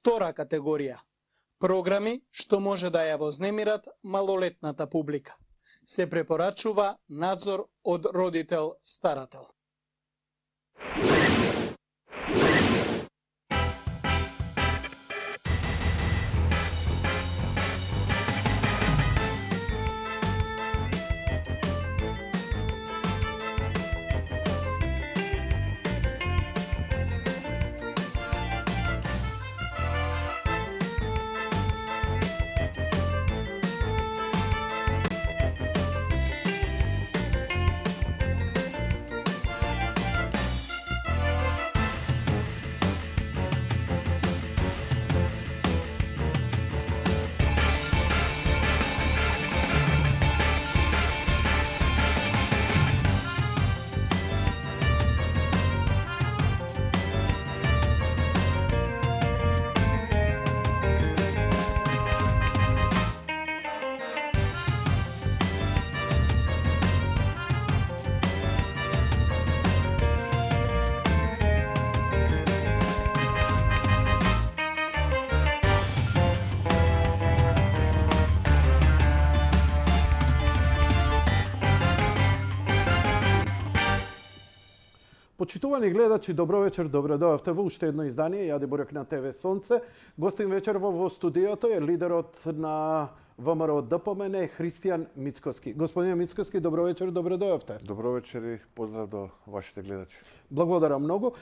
Втора категорија. Програми што може да ја вознемират малолетната публика. Се препорачува надзор од родител-старател. Почитувани гледачи, добро вечер, добро дојавте во уште едно издание, Јаде Бурек на ТВ Сонце. Гостин вечерво во студиото е лидерот на ВМРО ДПМН, Христијан Мицкоски. Господин Мицкоски, добро вечер, добро дојавте. Добро вечер и поздрав до вашите гледачи. Благодарам многу.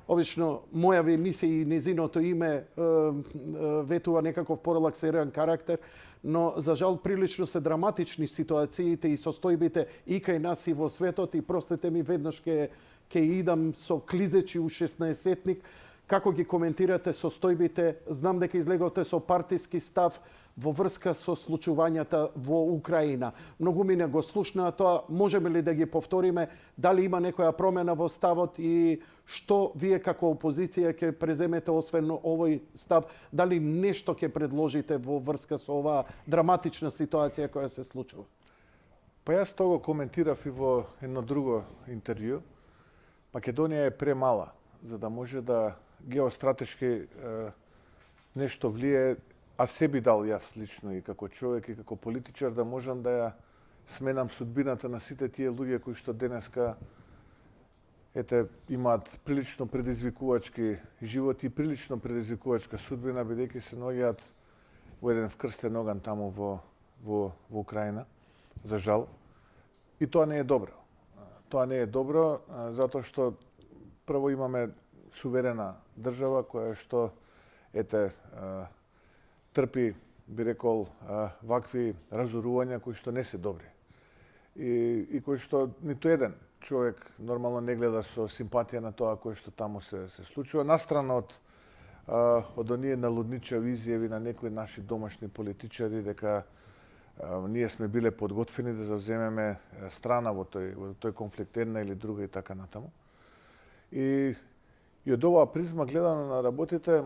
Обично, мојави емисии и незиното име ветува некаков порелаксиран карактер, но за жал прилично се драматични ситуациите и состојбите и кај нас и во светот и простете ми веднаш ќе идам со клизечи у 16-тник. Како ги коментирате состојбите? Знам дека излеговте со партиски став во врска со случувањата во Украина. Многу ми не го слушнаа тоа. Можеме ли да ги повториме? Дали има некоја промена во ставот и што вие како опозиција ќе преземете освен овој став? Дали нешто ќе предложите во врска со оваа драматична ситуација која се случува? Па јас тоа го коментирав и во едно друго интервју. Македонија е премала за да може да геостратешки нешто влие, а се би дал јас лично и како човек и како политичар да можам да ја сменам судбината на сите тие луѓе кои што денеска имаат прилично предизвикувачки живот и прилично предизвикувачка судбина, бидејќи се наоѓаат во еден вкрстен оган таму во Украина, за жал. И тоа не е добро. Тоа не е добро затоа што прво имаме суверена држава која што трпи, би рекол, вакви разорувања кои што не се добри. И кои што ниту еден човек нормално не гледа со симпатија на тоа кој што таму се случува. Настрана од оние налудничави изјави на некои наши домашни политичари дека ние сме биле подготвени да завземеме страна во тој конфликт, една или друга и така натаму. И од оваа призма гледано на работите,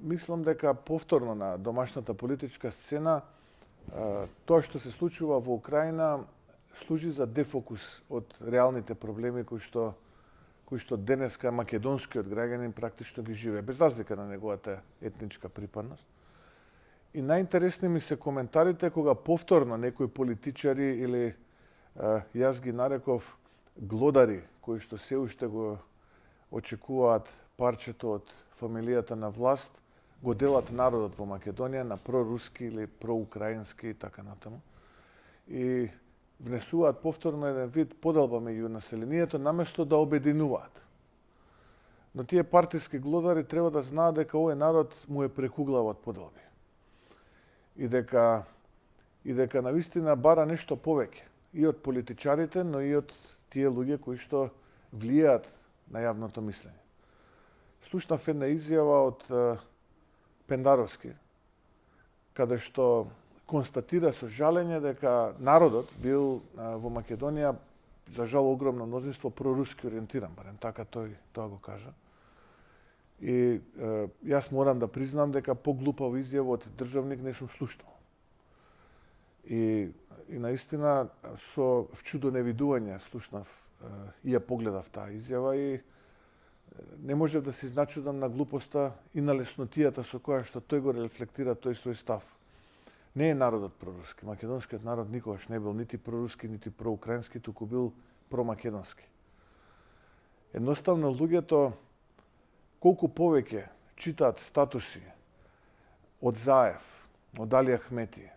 мислам дека повторно на домашната политичка сцена тоа што се случува во Украина служи за дефокус од реалните проблеми кои што денеска македонскиот граѓанин практично ги живее, без разлика на неговата етничка припадност. И најинтересни ми се коментарите кога повторно некои политичари или јас ги нареков глодари кои што се уште го очекуваат парчето од фамилијата на власт, го делат народот во Македонија на проруски или проукраински и така натаму. И внесуваат повторно еден вид поделба меѓу населението наместо да обединуваат. Но тие партиски глодари треба да знаат дека овој народ му е прекуглава од поделби. И дека навистина бара нешто повеќе и од политичарите, но и од тие луѓе кои што влијаат на јавното мислење. Слушнав една изјава од Пендаровски, каде што констатира со жалење дека народот бил во Македонија, за жал огромно мнозинство, проруски ориентиран, барем така тоа го кажа. И јас морам да признам дека поглупава изјава од државник не сум слушнал. И наистина со вчудоневидување слушнав и ја погледав таа изјава и не можев да се изначудам на глупоста и на леснотијата со која што тој го рефлектира тој свој став. Не е народот проруски. Македонскиот народ никогаш не бил нити проруски, нити проукраински, туку бил промакедонски. Едноставно луѓето колку повеќе читаат статуси од Заев, од Али Ахмети,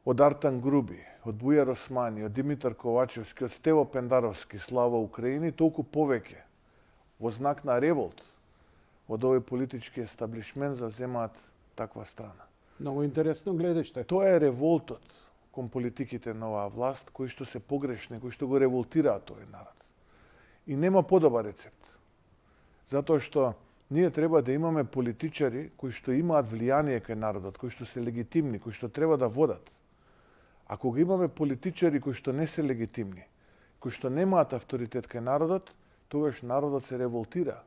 од Артан Груби, од Бујар Османи, од Димитар Ковачевски, од Стево Пендаровски, слава Украини, толку повеќе во знак на револт од овој политички естаблишмент завземаат таква страна. Много интересно гледиште. Тоа е револтот кон политиките на оваа власт, кои што се погрешни, кои што го револтираат овој народ. И нема подобар рецепт. Затоа што ние треба да имаме политичари кои што имаат влијание кај народот, кои што се легитимни, кои што треба да водат. Ако го имаме политичари кои што не се легитимни, кои што немаат авторитет кај народот, тогаш народот се револтира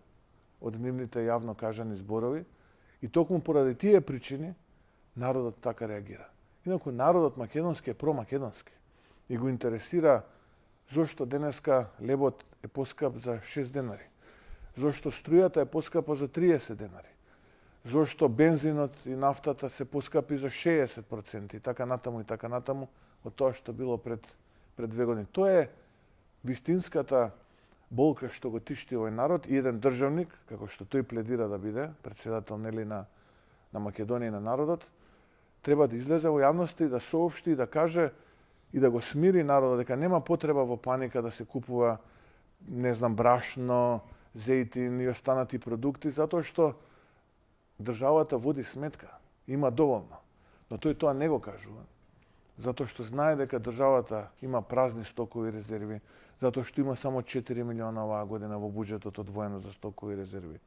од нивните јавно кажани зборови и токму поради тие причини народот така реагира. Инаку народот македонски е промакедонски и го интересира зошто денеска лебот е поскап за 6 денари, зошто струјата е поскапа за 30 денари, зошто бензинот и нафтата се поскапи за 60% и така натаму од тоа што било пред 2 години. Тоа е вистинската болка што го тишти овој народ и еден државник, како што тој пледира да биде, председател нели на Македонија и на народот, треба да излезе во јавноста и да соопшти и да каже и да го смири народот дека нема потреба во паника да се купува, не знам, брашно, зејтин и останати продукти, затоа што државата води сметка, има доволно. Но тој тоа не го кажува. Затоа што знае дека државата има празни стокови резерви, затоа што има само 4 милиона оваа година во буџетот одвоено за стокови резерви.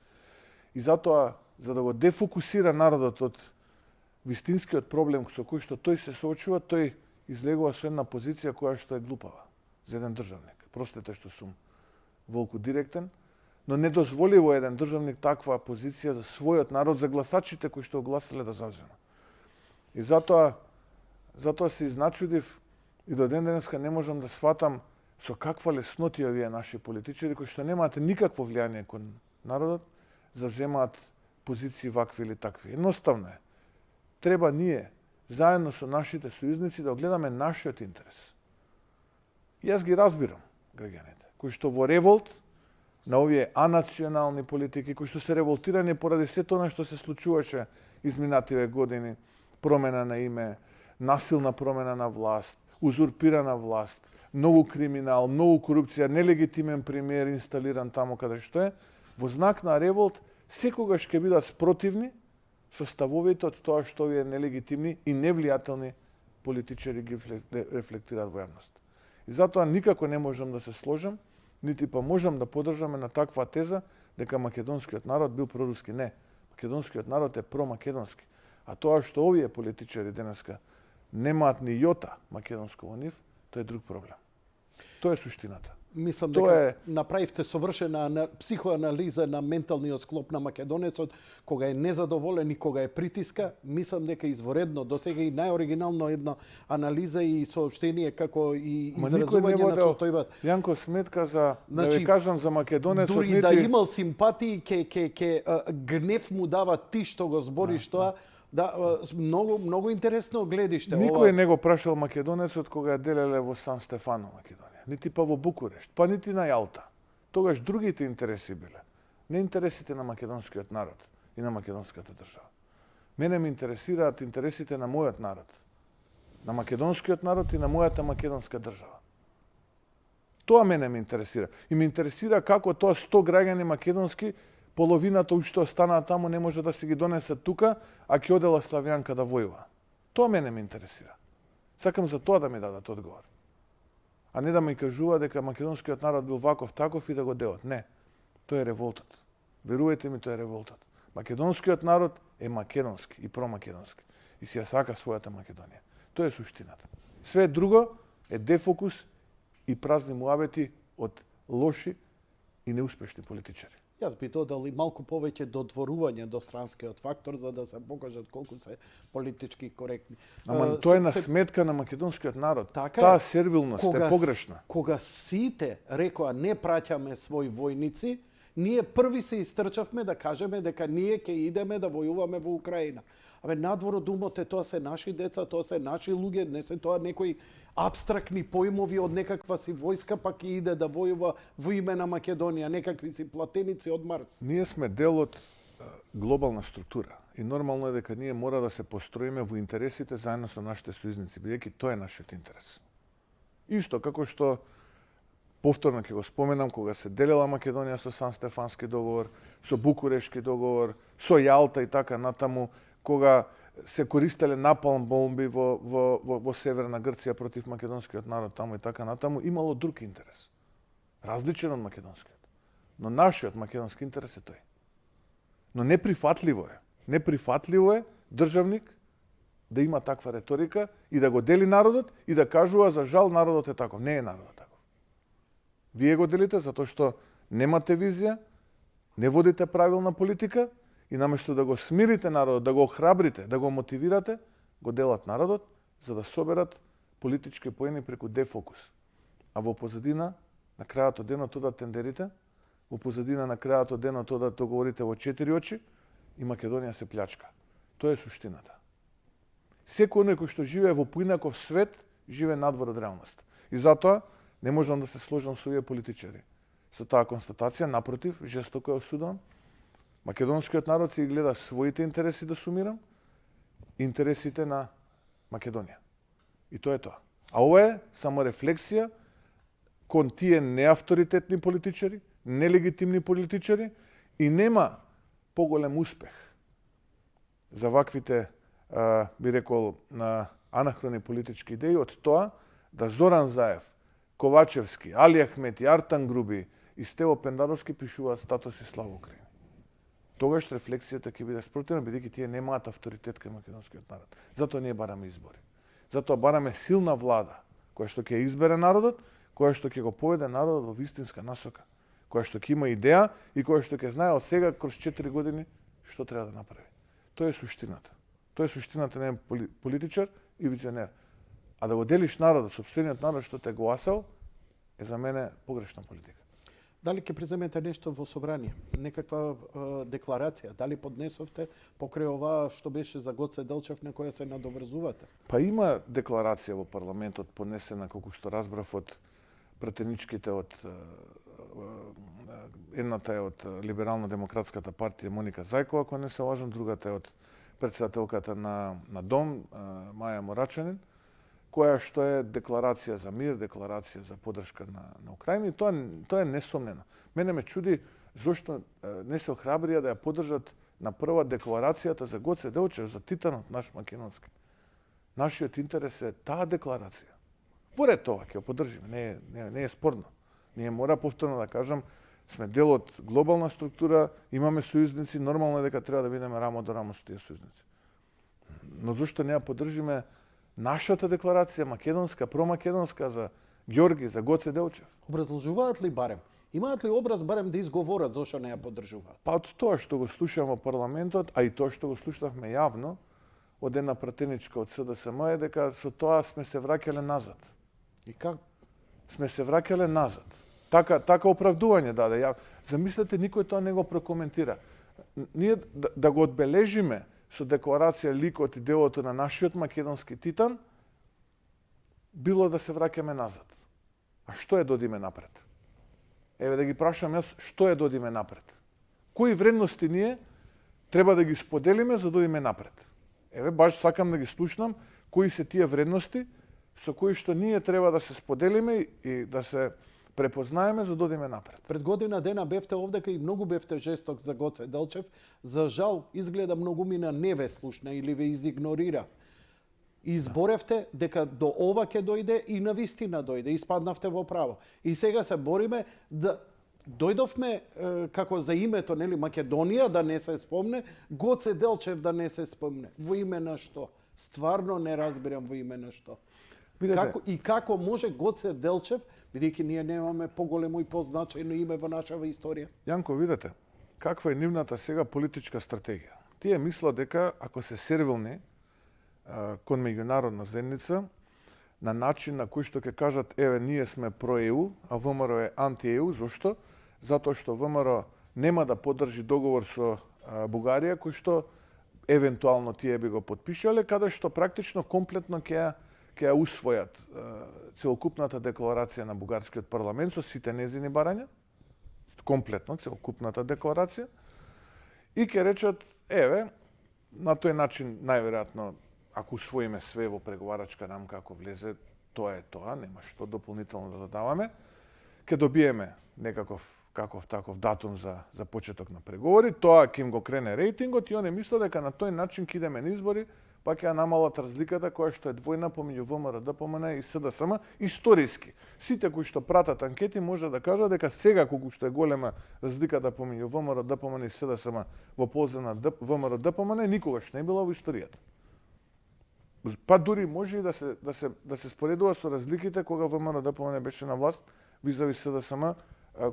И затоа, за да го дефокусира народот од вистинскиот проблем со кој што тој се соочува, тој излегува со една позиција која што е глупава за еден државник. Простете што сум волку директен, но не дозволи во еден државник таква позиција за својот народ, за гласачите кои што го гласале да завзема. И затоа се изначудив и до ден денеска не можам да сватам со каква леснотија овие наши политичари кои што немаат никакво влијание кон народот, завземаат позиции вакви или такви. Едноставно е. Треба ние, заедно со нашите сојузници, да гледаме нашиот интерес. И јас ги разбирам граѓаните, кои што во револт на овие анационални политики, кои што се револтирани поради сето она што се случуваше изминативе години, промена на име, насилна промена на власт, узурпирана власт, многу криминал, многу корупција, нелегитимен премиер инсталиран таму каде што е, во знак на револт секогаш ќе бидат спротивни со ставовите од тоа што овие нелегитимни и невлијателни политичари ги рефлектираат во јавност. И затоа никако не можам да се сложам, нити па можам да поддржаме на таква теза дека македонскиот народ бил проруски. Не, македонскиот народ е промакедонски. А тоа што овие политичари денеска немаат ни јота македонско во нив, тоа е друг проблем. Тоа е суштината. Мислам Тоа дека направивте совршена психоанализа на менталниот склоп на македонецот, кога е незадоволен и кога е притиска. Мислам дека изворедно, досега и најоригинално една анализа и соопштение како и изразување на состојбата. Јанко, сметка за, да ви кажам за македонецот, дури да имал симпатии, ке гнев му дава ти што го збориш тоа. Да, многу интересно гледиште. Никој не го прашал македонецот кога ја делеле во Сан Стефано, Македонија. Нити па во Букурешт, па нити на Јалта. Тогаш другите интереси биле. Не интересите на македонскиот народ и на македонската држава. Мене ме интересираат интересите на мојот народ. На македонскиот народ и на мојата македонска држава. Тоа мене ме интересира. И ме интересира како тоа 100 граѓани македонски, половината уште останаа таму, не може да се ги донесат тука, а ќе одела Славјанка да војува. Тоа мене ме интересира. Сакам за тоа да ми дадат одговор. А не да ми кажува дека македонскиот народ бил ваков, таков и да го делат. Не. Тоа е револтот. Верувајте ми, тоа е револтот. Македонскиот народ е македонски и промакедонски. И си ја сака својата Македонија. Тоа е суштината. Све друго е дефокус и празни муабети од лоши и неуспешни политичари. Јас би додал и малку повеќе додворување до странскиот фактор за да се покажат колку се политички коректни. Ама тоа е на сметка на македонскиот народ. Така Таа сервилност е погрешна. Кога сите рекоа не праќаме своји војници, Ние први се истрчавме да кажеме дека ние ќе идеме да војуваме во Украина. Абе, надвор од умот тоа се наши деца, тоа се наши луѓе, не се тоа некои абстрактни поимови од некаква си војска, па ќе иде да војува во име на Македонија, некакви си платеници од Марс. Ние сме дел од глобална структура и нормално е дека ние мора да се построиме во интересите заедно со нашите сојузници, бидејќи тоа е нашиот интерес. Исто како што повторно ќе го споменам, кога се делела Македонија со Сан-Стефански договор, со Букурешки договор, со Јалта и така натаму, кога се користеле напалм бомби во северна Грција против македонскиот народ таму и така натаму, имало друг интерес. Различен од македонскиот. Но нашиот македонски интерес е тој. Но неприфатливо е државник да има таква реторика и да го дели народот и да кажува за жал народот е таков. Не е народот таков. Вие го делите затоа што немате визија, не водите правилна политика и наместо да го смирите народот, да го охрабрите, да го мотивирате, го делат народот за да соберат политички поени преку дефокус. А во позадина, на крајот од денот одат тендерите, во позадина на крајот од денот одат договорите во 4 очи и Македонија се плячка. Тоа е суштината. Секој оној кој што живее во поинаков свет, живее надвор од реалноста. И затоа не можам да се сложам со овие политичари. Со таа констатација, напротив, жестоко е осудувам. Македонскиот народ си гледа своите интереси да сумирам, интересите на Македонија. И тоа е тоа. А ова е само рефлексија кон тие неавторитетни политичари, нелегитимни политичари и нема поголем успех за ваквите, би рекол, анахрони политички идеи од тоа да Зоран Заев, Ковачевски, Али Ахмети, Артан Груби и Стево Пендаровски пишуваат статуси слава Украина. Тогаш рефлексијата ќе биде спротивна, бидејќи тие немаат авторитет кај македонскиот народ. Затоа ние бараме избори. Затоа бараме силна влада, која што ќе избере народот, која што ќе го поведе народот во вистинска насока, која што ќе има идеја и која што ќе знае од сега кроз 4 години што треба да направи. Тоа е суштината. Тоа е суштината на политичар и визионер. А да го делиш народот, сопствениот народ што те гласал, е за мене погрешна политика. Дали ќе преземете нешто во собрание? Некаква декларација? Дали поднесовте покрај ова што беше за Гоце Делчев на која се надоврзувате? Па има декларација во парламентот понесена, колку што разбрав, од пратеничките од едната е од Либерално-демократската партија Моника Зајкова, ако не се лажам, другата е од претседателката на Дом, Маја Морачанин, која што е декларација за мир, декларација за поддршка на Украина, и тоа е несомнено. Мене ме чуди зошто не се охрабрија да ја поддржат на прва декларацијата за Гоце Делчев, за титанот наш македонски. Нашиот интерес е таа декларација. Поред тоа ќе ја поддржиме, не е спорно. Ние мора повторно да кажам, сме дел од глобална структура, имаме сојузници, нормално е дека треба да бидеме рамо до рамо со тие сојузници. Но зошто не ја поддржиме нашата декларација, македонска, промакедонска, за Ѓорги, за Гоце Делчев? Образложуваат ли барем? Имаат ли образ барем да изговорат зошто не ја поддржуваат? Па од тоа што го слушам во парламентот, а и тоа што го слушавме јавно, од една пратеничка од СДСМ е дека со тоа сме се враќале назад. И как? Сме се враќале назад. Така оправдување даде. Замислете, никој тоа не го прокоментира. Ние да го одбележиме со декларација ликот и делото на нашиот македонски титан, било да се враќаме назад. А што е додиме напред? Еве да ги прашам јас, што е додиме напред? Кои вредности ние треба да ги споделиме за да одиме напред? Еве, баш сакам да ги слушнам кои се тие вредности со кои што ние треба да се споделиме и да се препознаеме за да одиме напред. Пред година дена бевте овдека и многу бевте жесток за Гоце Делчев. За жал, изгледа многу мина не ве слушна или ве изигнорира. Изборевте дека до ова ќе дојде и на вистина дојде. Испаднавте во право. И сега се бориме да дојдовме како за името, нели, Македонија да не се спомне, Гоце Делчев да не се спомне. Во име на што? Стварно не разбирам во име на што. Како може Гоце Делчев, бидејќи ние немаме поголемо и позначајно име во нашава историја? Јанко, видете, каква е нивната сега политичка стратегија. Тие мислат дека ако се сервилни кон меѓународна заедница, на начин на кој што ќе кажат, еве, ние сме про ЕУ, а ВМРО е анти ЕУ, зошто? Затоа што ВМРО нема да поддржи договор со Бугарија, кој што евентуално тие би го подпишале, каде што практично комплетно ќе ја усвојат целокупната декларација на бугарскиот парламент со сите незини барања, комплетно целокупната декларација, и ќе речат, еве, на тој начин најверојатно, ако усвоиме све во преговарачка рамка, ако влезе, тоа е тоа, нема што дополнително да додаваме, ќе добиеме некаков каков таков датум за почеток на преговори, тоа ќе им го крене рейтингот и они мислат дека на тој начин ќе идеме на избори, па ќе ја намалат разликата која што е двојна помеѓу ВМРО, ДПМН и СДСМ историски. Сите кои што пратат анкети може да кажат дека сега колку што е голема разликата помеѓу ВМРО, ДПМН и СДСМ во полза на ВМРО, ДПМН никогаш не била во историјата. Па дури може и да се споредува со разликите кога ВМРО, ДПМН беше на власт визави СДСМ,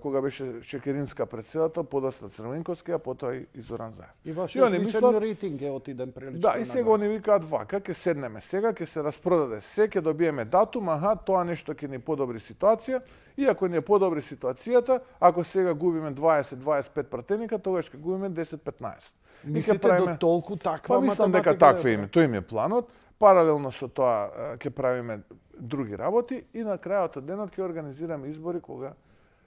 кога беше Чекеринска председател, подоста Црвенковски, а потоа и Зоран Заев. И вашиот личен рейтинг е отиден прилично. Да, и сега они викаат вака, ќе седнеме сега, ќе се распродаде се, ќе добиеме датум, тоа нешто ќе ни подобри ситуација, и ако ни е подобри ситуацијата, ако сега губиме 20-25 пратеника, тогаш ќе губиме 10-15. Мислите до толку таква математика? Мислам дека таква име, тој им е планот. Паралелно со тоа ќе правиме други работи и на крајот од денот ќе организираме избори кога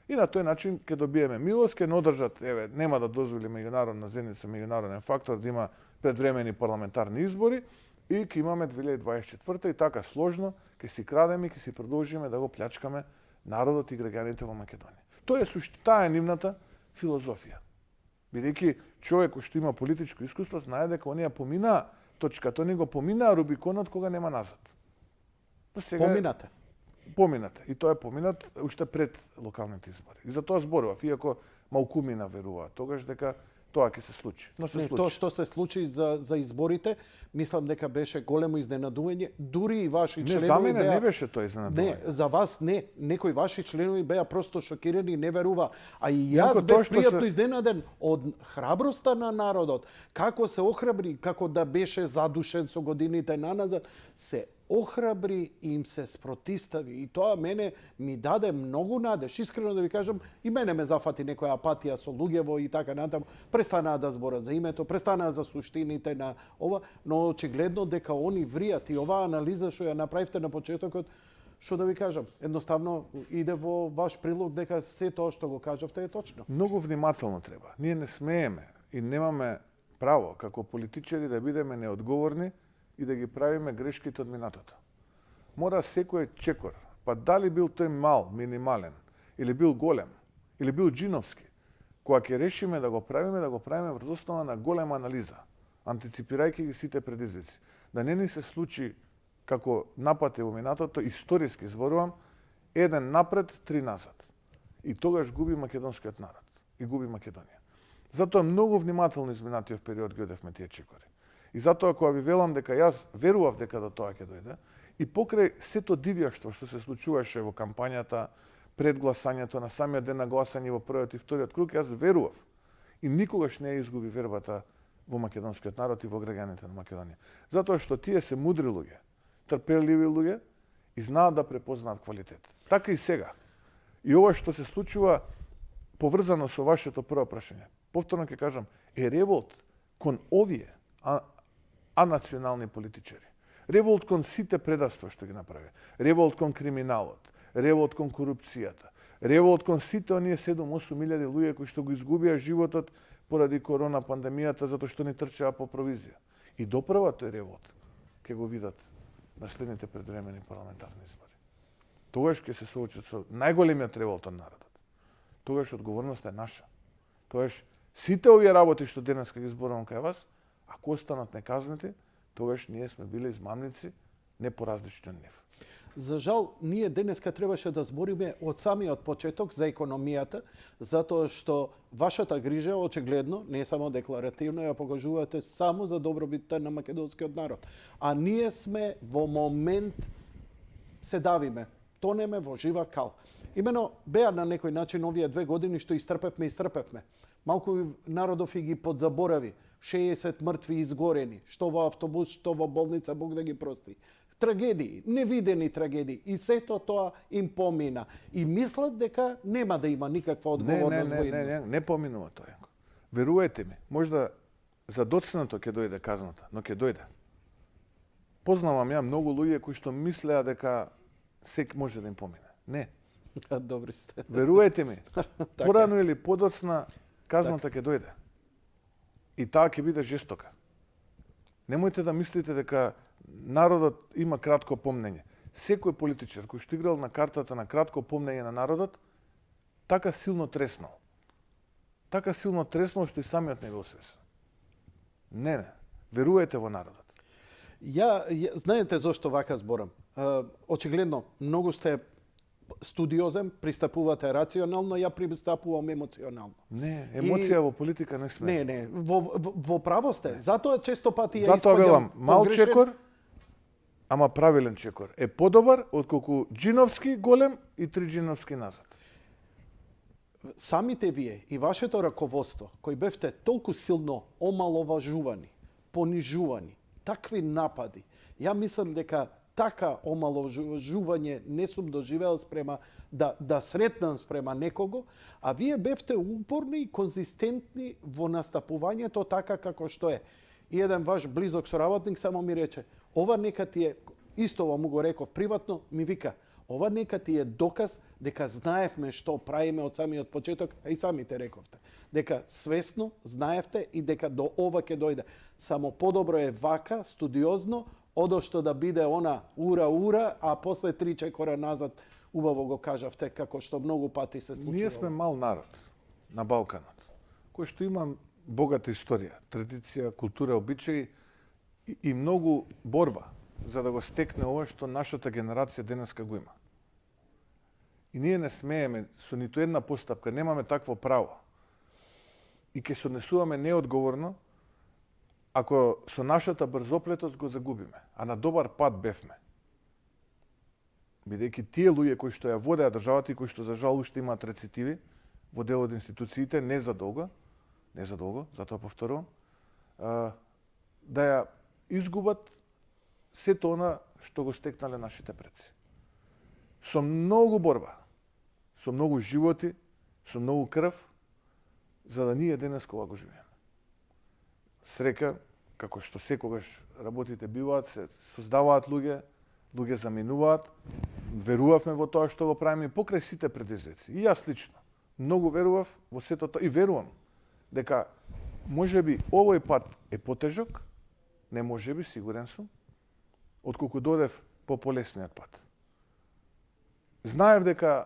и на тој начин ќе добиеме милост, ќе не одржат, еве, нема да дозволи меѓународна заедница, меѓународен фактор да има предвремени парламентарни избори и ќе имаме 2024 и така сложно ќе си крадеме и ќе си продолжиме да го плячкаме народот и граѓаните во Македонија. Тоа е таа е нивната филозофија. Бидејќи човек кој што има политичко искуство знае дека оние поминаа точката, они го поминаа Рубиконот кога нема назад. Поминате. И тоа е поминат уште пред локалните избори. И за тоа зборував, иако малкумина веруваат тогаш дека тоа ќе се случи. Но се случи. Тоа што се случи за изборите, мислам дека беше големо изненадување. Дури и ваши членови за мене не беше тоа изненадување. Не, за вас не. Некои ваши членови беа просто шокирани, не верува. А и јас бев пријатно изненаден од храброста на народот. Како се охрабри, како да беше задушен со годините наназад, се охрабри и им се спротистави. И тоа мене ми даде многу надеж. Искрено да ви кажам, и мене ме зафати некоја апатија со луѓево и така натаму. Престанаа да зборат за името, престанаа за суштините на ова, но очигледно дека они вријат и оваа анализа што ја направивте на почетокот, што да ви кажам, едноставно иде во ваш прилог дека се тоа што го кажавте е точно. Многу внимателно треба. Ние не смееме и немаме право како политичари да бидеме неодговорни и да ги правиме грешките од минатото. Мора секој чекор, па дали бил тој мал, минимален, или бил голем, или бил джиновски, кога ќе решиме да го правиме врз основа на голема анализа, антиципирајќи ги сите предизвици. Да не ни се случи како напати во минатото, историски зборувам, 1 напред, 3 назад. И тогаш губи македонскиот народ и губи Македонија. Затоа многу внимателно изминатиот период ги одевме тие чекори. И затоа кога ви велам дека јас верував дека до тоа ќе дојде, и покрај сето дивјаштво што се случуваше во кампањата, пред гласањето, на самиот ден на гласање во првиот и вториот круг, јас верував. И никогаш не ја изгуби вербата во македонскиот народ и во граѓаните на Македонија. Затоа што тие се мудри луѓе, трпеливи луѓе и знаат да препознаат квалитет. Така и сега. И ова што се случува поврзано со вашето прво прашање. Повторно ќе кажам, е револт кон овие анационални политичари. Револт кон сите предавства што ги направи. Револт кон криминалот, револт кон корупцијата, револт кон сите оние 7-8 илјади луѓе кои што го изгубија животот поради корона пандемијата затоа што ни трчаа по провизија. И доправа тој револт ќе го видат на следните предвремени парламентарни избори. Тогаш ќе се соочат со најголемиот револт од народот. Тогаш одговорноста е наша. Тогаш сите овие работи што денес ги зборувам кај вас, ако останат неказнати, тогаш ние сме биле измамници, не поразлични од нив. За жал, ние денеска требаше да збориме од самиот почеток за економијата, затоа што вашата грижа очигледно, не само декларативно, ја покажувате само за добробитта на македонскиот народ. А ние сме во момент се давиме, тонеме во жива кал. Имено беа на некој начин овие 2 години што истрпевме. Малку народов и ги подзаборави 60 мртви изгорени, што во автобус, што во болница, Бог да ги прости. Трагедии, невидени трагедии. И сето тоа им помина. И мислат дека нема да има никаква одговорност во едно. Не поминува тоа. Верувајте ми, можда за доцнато ќе дојде казната, но ќе дојде. Познавам ја многу луѓе кои што мислеа дека сек може да им помине. Не. Добри сте. Верувајте ми, порано или подоцна казната ќе дојде. И таа ќе биде жестока. Немојте да мислите дека народот има кратко помнење. Секој политичар кој што играл на картата на кратко помнење на народот, така силно треснал. Така силно треснал што и самиот не бил свесен. Не. Верувајте во народот. Знаете зошто вака зборам? Очигледно, многу сте студиозен, пристапувате рационално, ја пристапувам емоционално. Не, емоција во политика не сме. Не, во право сте. Затоа често пати ја Затоа испаѓам велам, мал погрешен. чекор, ама правилен чекор е подобар отколку джиновски голем и 3 джиновски назад. Самите вие и вашето раководство, кои бевте толку силно омаловажувани, понижувани, такви напади, ја мислам дека така омаловажување не сум доживеал спрема да сретнам спрема некого, а вие бевте упорни и конзистентни во настапувањето така како што е. И еден ваш близок соработник само ми рече, ова нека ти е, исто му го реков приватно, ми вика, ова нека ти е доказ дека знаевме што правиме од самиот почеток, а и самите рековте. Дека свесно знаевте и дека до ова ќе дојде. Само подобро е вака, студиозно, одошто да биде она ура, а после 3 чекора назад убаво го кажавте, како што многу пати се случува. Ние сме мал народ на Балканот, кој што има богата историја, традиција, култура, обичаи и многу борба за да го стекне ова што нашата генерација денеска го има. И ние не смееме со ниту една постапка, немаме такво право. И ќе се однесуваме неодговорно ако со нашата брзоплетост го загубиме, а на добар пат бевме. Бидејќи тие луѓе кои што ја водеа државата и кои што за жал уште имаат рецидиви во дел од институциите, не за долго, затоа повторувам, да ја изгубат сето она што го стекнале нашите предци. Со многу борба, со многу животи, со многу крв, за да ние денес кога го живееме. Среќа, како што секогаш работите биваат, се создаваат луѓе заминуваат, верувавме во тоа што го правиме покрај сите предизвици. И јас лично многу верував во сето тоа и верувам дека можеби овој пат е потежок, не можеби, сигурен сум, отколку додев по полесниот пат. Знаев дека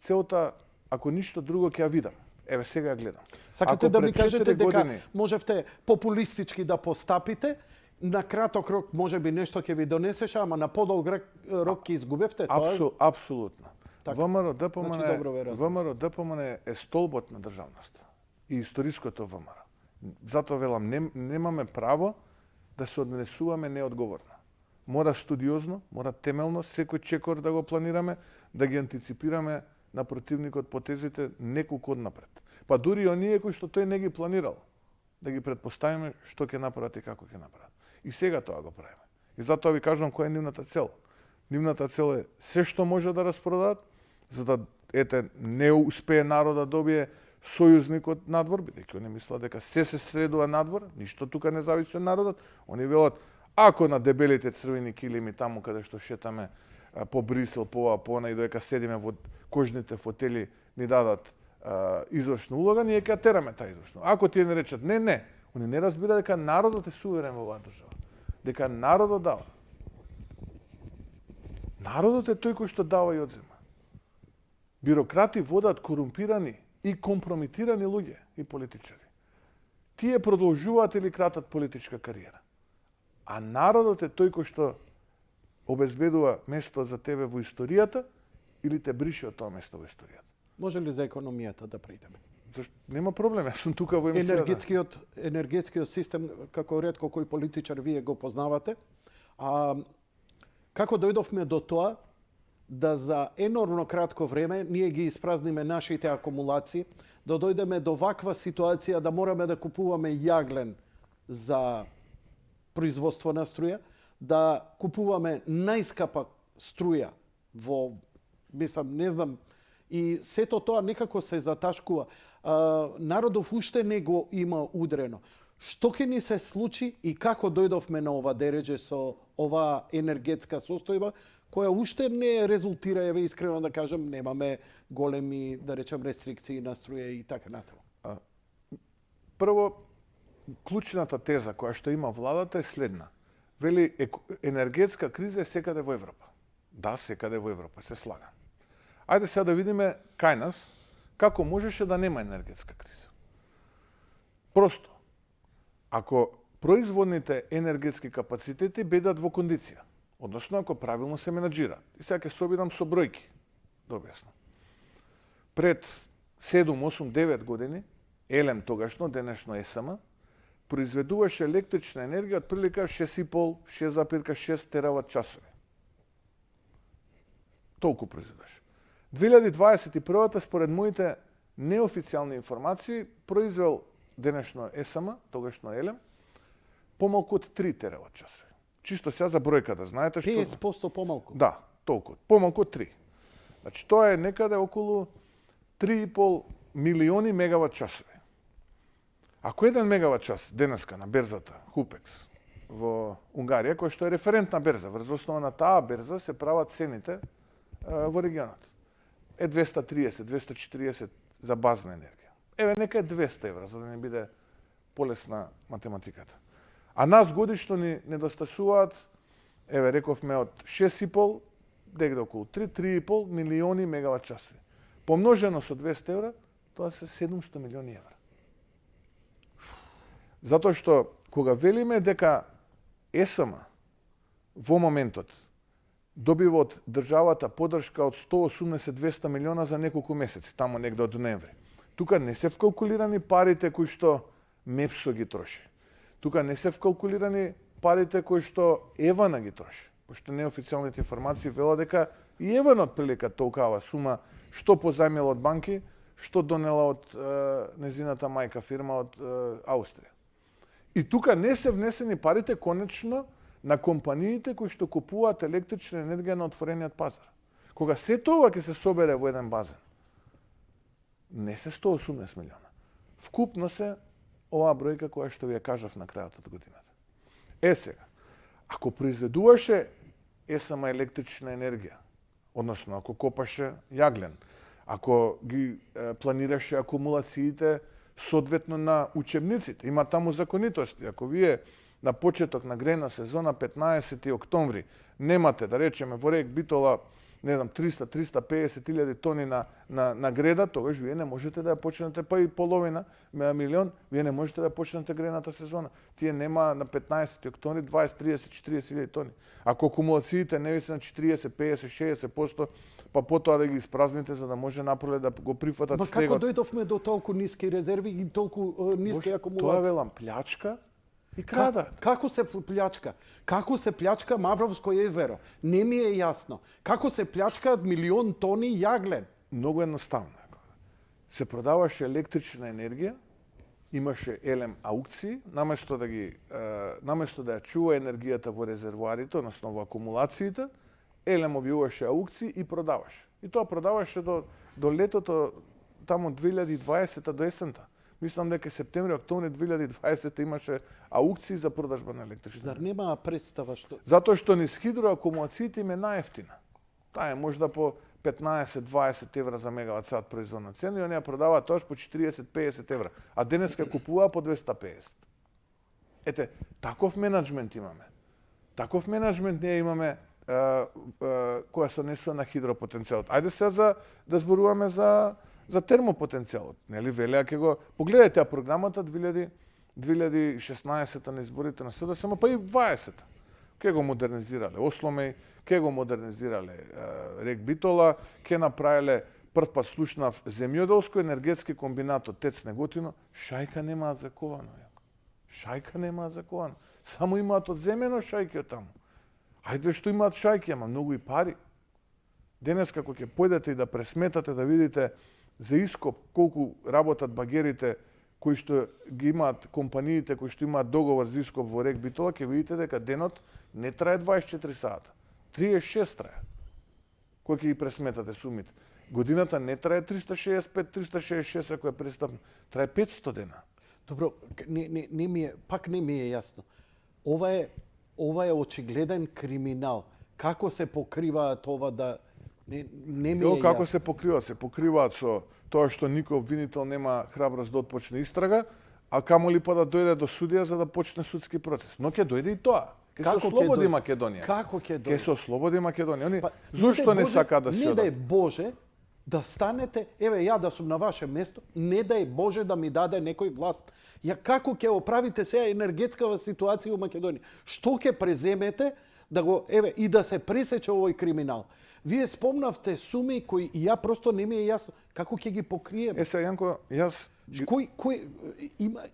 целта, ако ништо друго, ќе ја видам. Еве сега ја гледам. Сакате Ако да ми пред 4 кажете дека години можевте популистички да постапите, на краток рок можеби нешто ќе ви донесеше, ама на подолг рок ќе изгубевте? Апсолутно. Така. ВМРО добро е столбот на државноста и историското ВМРО. Затоа велам, немаме право да се однесуваме неодговорно. Мора студиозно, мора темелно, секој чекор да го планираме, да ги антиципираме на противникот потезите неколку однапред. Па дури и оние кои што тој не ги планирал, да ги предпоставиме што ќе направат и како ќе направат. И сега тоа го правиме. И затоа ви кажувам која е нивната цел. Нивната цел е се што може да распродадат, за да не успее народ да добие сојузник од надвор, бидејќи они мислат дека се средува надвор, ништо тука не зависи од народот. Они велат, ако на дебелите црвени килими таму каде што шетаме по Брисел, по ова, по она и додека седиме во кожните фотели ни дадат извршна улога, ние ќе тераме таа извршна. Ако тие не речат не, они не разбира дека народот е суверен во оваа држава. Дека народот дава. Народот е тој кој што дава и одзема. Бюрократи водат корумпирани и компрометирани луѓе и политичари. Тие продолжуваат или кратат политичка кариера. А народот е тој кој што обезбедува место за тебе во историјата или те брише од тоа место во историјата. Може ли за економијата да преидеме? Нема проблем, јас сум тука во емисијата. Енергетскиот систем, како ретко кој политичар вие го познавате, а како дојдовме до тоа да за енормно кратко време ние ги испразниме нашите акумулации, да дојдеме до ваква ситуација да мораме да купуваме јаглен за производство на струја, да купуваме најскапа струја во, мислам, не знам, и сето тоа некако се заташкува. Народов уште не го има удрено. Што ќе ни се случи и како дојдовме на ова дереđe со оваа енергетска состојба, која уште не резултира, еве искрено да кажам, немаме големи, да речам, рестрикции на струја и така натаму. Прво, клучната теза која што има владата е следна. Вели, енергетска криза е секаде во Европа. Да, секаде во Европа, се слага. Ајде сега да видиме кај нас како можеше да нема енергетска криза. Просто, ако производните енергетски капацитети бидат во кондиција, односно ако правилно се менаџираат. И сега ќе се обидам со бројки, да објаснам. Пред 7, 8, 9 години, Елем тогашно, денешно ЕСМ, произведуваше електрична енергија од прилика 6,5-6,6 терават часови. Толку произведуваше. 2021-та, според моите неофицијални информации, произвел денешно ЕСМ, тогашно Елем, помалку од 3 терават часови. Чисто сега за бројка да знаете што... 50% помалку. Да, толку. Помалку од 3. Значи, тоа е некаде околу 3,5 милиони мегават часови. Ако 1 мегават час денеска на берзата Хупекс во Унгарија, која што е референтна берза, врз основа на таа берза се прават цените во регионот. Е 230, 240 за базна енергија. Еве, нека е 200 евра, за да не биде полесна математиката. А нас годишно ни недостасуваат, еве, рековме од 6,5, дегде околу 3,5 милиони мегават часови. Помножено со 200 евра, тоа се 700 милиони евра. Затоа што кога велиме дека ЕСМ во моментот добива од државата поддршка од 180-200 милиона за неколку месеци, тамо негде од ноември. Тука не се вкалкулирани парите кои што МЕПСО ги троши. Тука не се вкалкулирани парите кои што ЕВН ги троши. Пошто неофицијалните информации велат дека и ЕВН отприлика толкава сума што позајмила од банки, што донела од незината мајка фирма од Аустрија. И тука не се внесени парите конечно на компаниите кои што купуваат електрична енергија на отворениот пазар. Кога се тоа ќе се собере во еден базен, не се 180 милиона. Вкупно се оваа бројка која што ви ја кажав на крајот од годината. Сега, ако произведуваше ЕСМ електрична енергија, односно ако копаше јаглен, ако ги планираше акумулациите соодветно на учебниците, има таму законитости. Ако вие на почеток на грејна сезона 15 октомври немате, да речеме, во рек Битола, не знам, 300-350 илјади тони на греда, тогаш вие не можете да ја почнете, па и половина милион, вие не можете да ја почнете грејната сезона. Тие нема на 15 октомври 20, 30, 40 илјади тони. Ако акумулациите не се на 40, 50, 60%, па потоа да ги испразните за да може напроле да го прифатат Ма снегот. како дојдовме до толку ниски резерви и толку ниски акумулации? Тоа велам, плячка и крада. Како се плячка? Како се плячка Мавровско езеро? Не ми е јасно. Како се плячка 1.000.000 тони јаглен? Многу едноставно. Се продаваше електрична енергија, имаше Елем аукции, наместо да ја чува енергијата во резервоарите, односно во акумулациите, Елем објавуваше аукции и продаваше. И тоа продаваше до летото, тамо 2020 до есента. Мислам дека септември, октомври 2020 имаше аукции за продажба на електрична енергија. Зар нема представа што? Затоа што низ хидроакумулациите им е најефтина. Таа е можда по 15-20 евра за мегават сат производна цена и оние продаваат тоаш по 40-50 евра, а денеска купуваа по 250. Ете, таков менеджмент имаме. Таков менеджмент ние имаме која се однесува на хидропотенцијалот. Ајде сега да зборуваме за термопотенцијалот. Нели велеа ќе го погледате ја програмата 2016 на изборите на СДСМ, па и 20-та. Ке го модернизирале Осломеј, ке го модернизирале рек Битола, ке направиле прв пат слушнав земјоделско енергетски комбинат од ТЕЦ Неготино, шајка немаат заковано. Шајка немаат заковано. Само имаат од земено шајки од таму. Ајде што имаат шајки, ама многу и пари. Денес како ќе појдете и да пресметате да видите за ископ колку работат багерите кои што ги имаат компаниите кои што имаат договор за ископ во РЕК Битола, ќе видите дека денот не трае 24 сата. 36 трае. Кој ќе ги пресметате сумите? Годината не трае 365-366 ако е престапно. Трае 500 дена. Добро, пак не ми е јасно. Ова е очигледен криминал. Како се покриваат ова да не ми е Како јасно. се покриваат? Се покриваат со тоа што никој обвинител нема храброст да отпочне истрага, а камоли па да дојде до судија за да почне судски процес. Но ќе дојде и тоа. Ќе се ослободи Македонија. Како ќе дојде? Ќе се ослободи Македонија. Они Па, зошто не сакаат да се Не дај одат? Боже да станете, еве ја да сум на ваше место, не дај Боже да ми даде некој власт. Ја како ќе оправите сега енергетскава ситуација у Македонија? Што ќе преземете да го и да се пресече овој криминал? Вие спомнавте суми кои и ја просто не ми е јасно како ќе ги покриеме. Сега Јанко, јас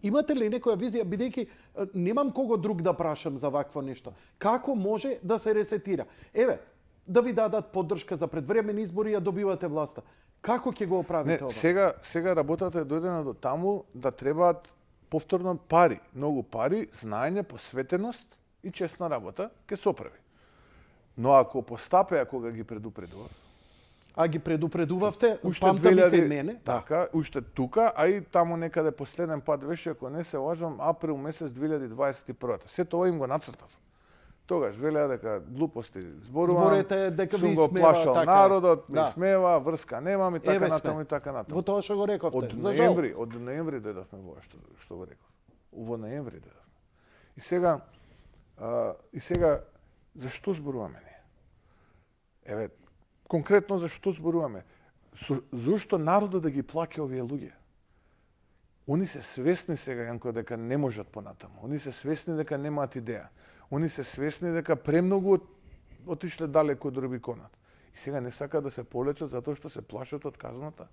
Имате ли некоја визија, бидејќи немам кого друг да прашам за вакво нешто? Како може да се ресетира? Еве, да ви дадат поддршка за предвремени избори, ја добивате власта. Како ќе го оправите ова? сега работата е дојдена до таму да требаат повторно пари, многу пари, знаење, посветеност и честна работа ќе се оправи. Но ако постапеа кога ги предупредува, А ги предупредувавте, уште памтам и кај мене. така, уште тука, а и таму некаде последен пат беше, ако не се лажам, април месец 2021. Се тоа им го нацртав. Тогаш велеа дека глупости зборувам, Зборете дека ви сум го исмева, плашал така е. народот, ми Да. смева, врска немам и така Еве натаму сме. и така натаму. Во тоа што го рековте. Од За жал. ноември дојдовме во ова што го реков. Во ноември дојдовме. И сега зашто зборуваме ние? Еве, конкретно зашто зборуваме? Зошто народот да ги плаќа овие луѓе? Они се свесни сега, Јанко, дека не можат понатаму. Они се свесни дека немаат идеја. Они се свесни дека премногу отишле далеко од Рубиконот. И сега не сакаат да се полечат затоа што се плашат од казната.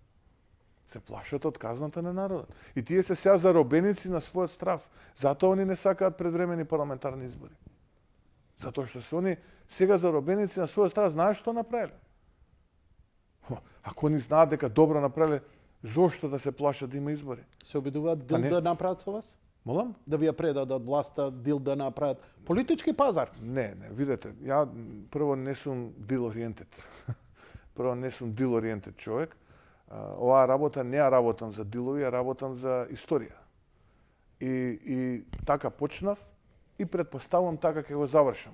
Се плашат од казната на народот. И тие се сега заробеници на својот страв. Затоа они не сакаат предвремени парламентарни избори. Затоа што се они сега заробеници на својот страв, знаеш што направиле? Ако они знаат дека добро направиле, зошто да се плашат да има избори? Се обидуваат дил не. да направат со вас? Молам? Да ви ја предадат власта, дил да направат? Политички пазар? Не, видете, ја прво не сум deal-oriented. Прво не сум deal-oriented човек. Оваа работа не ја работам за дилови, ја работам за историја. И така почнав и предпоставам така ќе го завршам.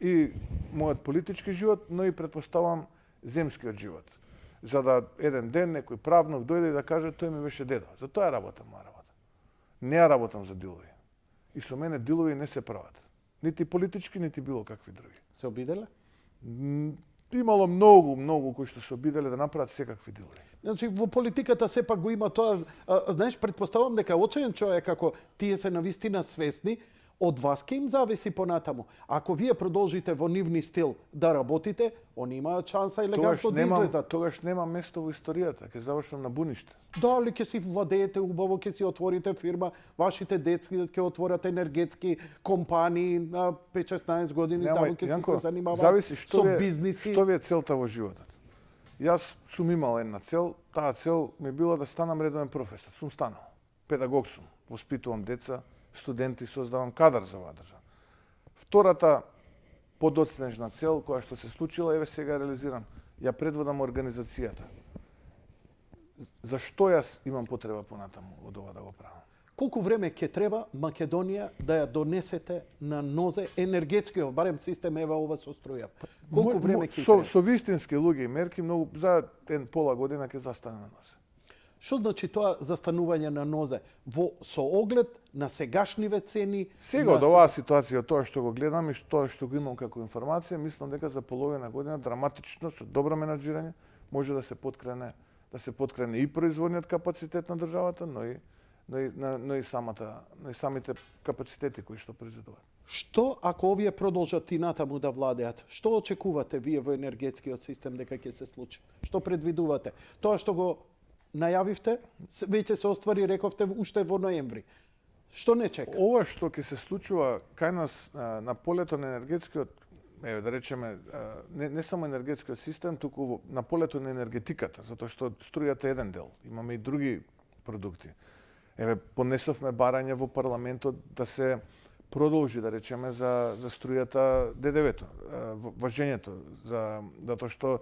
И мојот политички живот, но и предпоставам земскиот живот. За да еден ден некој правнок дојде и да каже тој ми беше дедо. За тоа ја работам моја работа. Не ја работам за дилови. И со мене дилови не се прават. Нити политички, нити било какви други. Се обиделе? Имало многу кои што се обиделе да направат секакви дилови. Значи, во политиката сепак го има тоа, знаеш, предпоставам дека очен човек, ако тие се навистина свесни, од вас ке им зависи понатаму. Ако вие продолжите во нивни стил да работите, они имаат шанса елегантно да излезат. Тогаш нема место во историјата, ќе завршам на буниште. Дали ќе си владеете убаво, ќе си отворите фирма, вашите децки ќе отворат енергетски компании на 5-16 години, таму ќе си се занимаваат зависи со бизниси. Што ви е целта во животот? Јас сум имал една цел, таа цел ми била да станам редовен професор. Сум станал. Педагог сум, воспитувам деца, студенти, создавам кадар за оваа држава. Втората подоцнежна цел која што се случила, еве сега реализирам. Ја предводам организацијата. Зашто јас имам потреба понатаму од ова да го правам? Колку време ќе треба Македонија да ја донесете на нозе енергетскиот, барем систем еве ова со струја? Колку време ќе треба? Со вистински луѓе и мерки многу за пола година ќе застане на нозе. Што значи тоа застанување на нозе со оглед на сегашниве цени? Сега од оваа ситуација, тоа што го гледам и тоа што го имам како информација, мислам дека за половина година драматично со добро менаџирање може да се подкрене и производниот капацитет на државата, но и самите капацитети кои што произведуваат. Што ако овие продолжат и натаму да владеат? Што очекувате вие во енергетскиот систем дека ќе се случи? Што предвидувате? Тоа што го најавивте, веќе се оствари, рековте, уште во ноември. Што не чека? Ова што ќе се случува кај нас на полето на енергетскиот, да речеме, не само енергетскиот систем, туку на полето на енергетиката, затоа што струјата е еден дел. Имаме и други продукти. Еве, понесовме барање во парламентот да се продолжи, да речеме, за струјата ДДВ-то, важењето, затоа што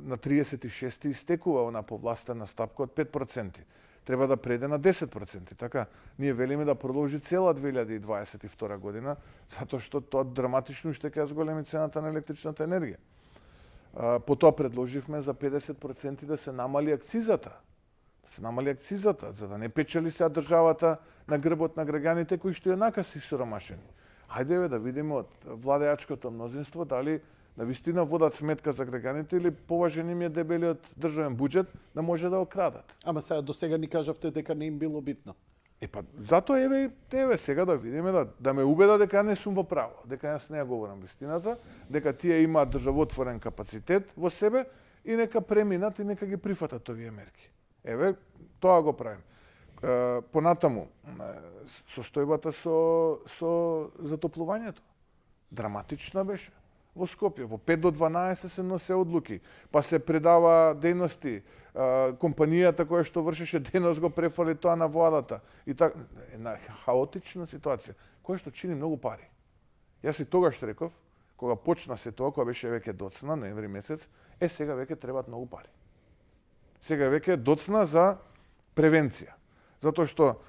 на 36 истекува она повластена стапка од 5%. Треба да преде на 10%. Така, ние велиме да продолжи цела 2022 година, затоа што тоа драматично ще ќе зголеми цената на електричната енергија. Потоа предложивме за 50% да се намали акцизата. За да не печели сега државата на грбот на граѓаните кои што еднака се сиромашени. Хајде да видиме од владеачкото мнозинство дали навистина водат сметка за граѓаните или поважен им е дебелиот државен буџет да може да окрадат. Ама сега до сега ни кажавте дека не им било битно. Затоа еве сега да видиме да ме убеда дека не сум во право, дека јас не ја говорам вистината, дека тие имаат државотворен капацитет во себе и нека преминат и нека ги прифатат овие мерки. Еве, тоа го правим. Понатаму, состојбата со затоплувањето. Драматична беше. Во Скопје, во 5 до 12 се носе одлуки, па се предава дејности, компанијата која што вршеше дејност го префали тоа на владата. И така, една хаотична ситуација, која што чини многу пари. Јас и тогаш реков, кога почна се тоа, кога беше веќе доцна, ноември месец, сега веќе требаат многу пари. Сега веќе доцна за превенција. Затоа што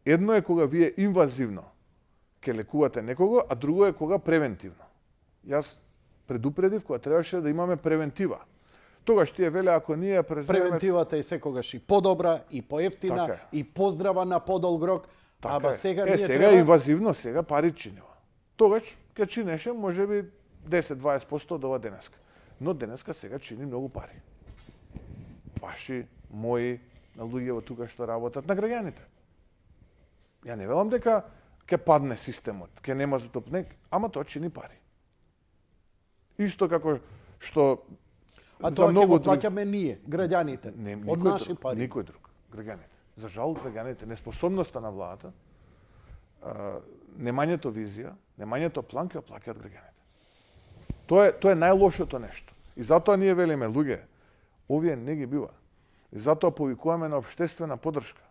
едно е кога вие инвазивно ќе лекувате некого, а друго е кога превентивно. Јас предупредив кога требаше да имаме превентива. Тогаш тие веле ако ние преземеме... Превентивата е секогаш и подобра, и поевтина, така и поздрава на подолг рок. Така сега ние сега треба... инвазивно, сега пари чинува. Тогаш ќе чинеше можеби 10-20% од ова денеска. Но денеска сега чини многу пари. Ваши, мои, на луѓето тука што работат, на граѓаните. Ја не велам дека ќе падне системот, ќе нема затопник, ама тоа чини пари. Исто како што А тоа ќе го плаќаме ние, граѓаните, од наши пари. Никој друг, граѓаните. За жал, граѓаните, неспособноста на владата, немањето визија, немањето план ќе плаќаат граѓаните. Тоа е најлошото нешто. И затоа ние велиме, луѓе, овие не ги бива. И затоа повикуваме на општествена поддршка.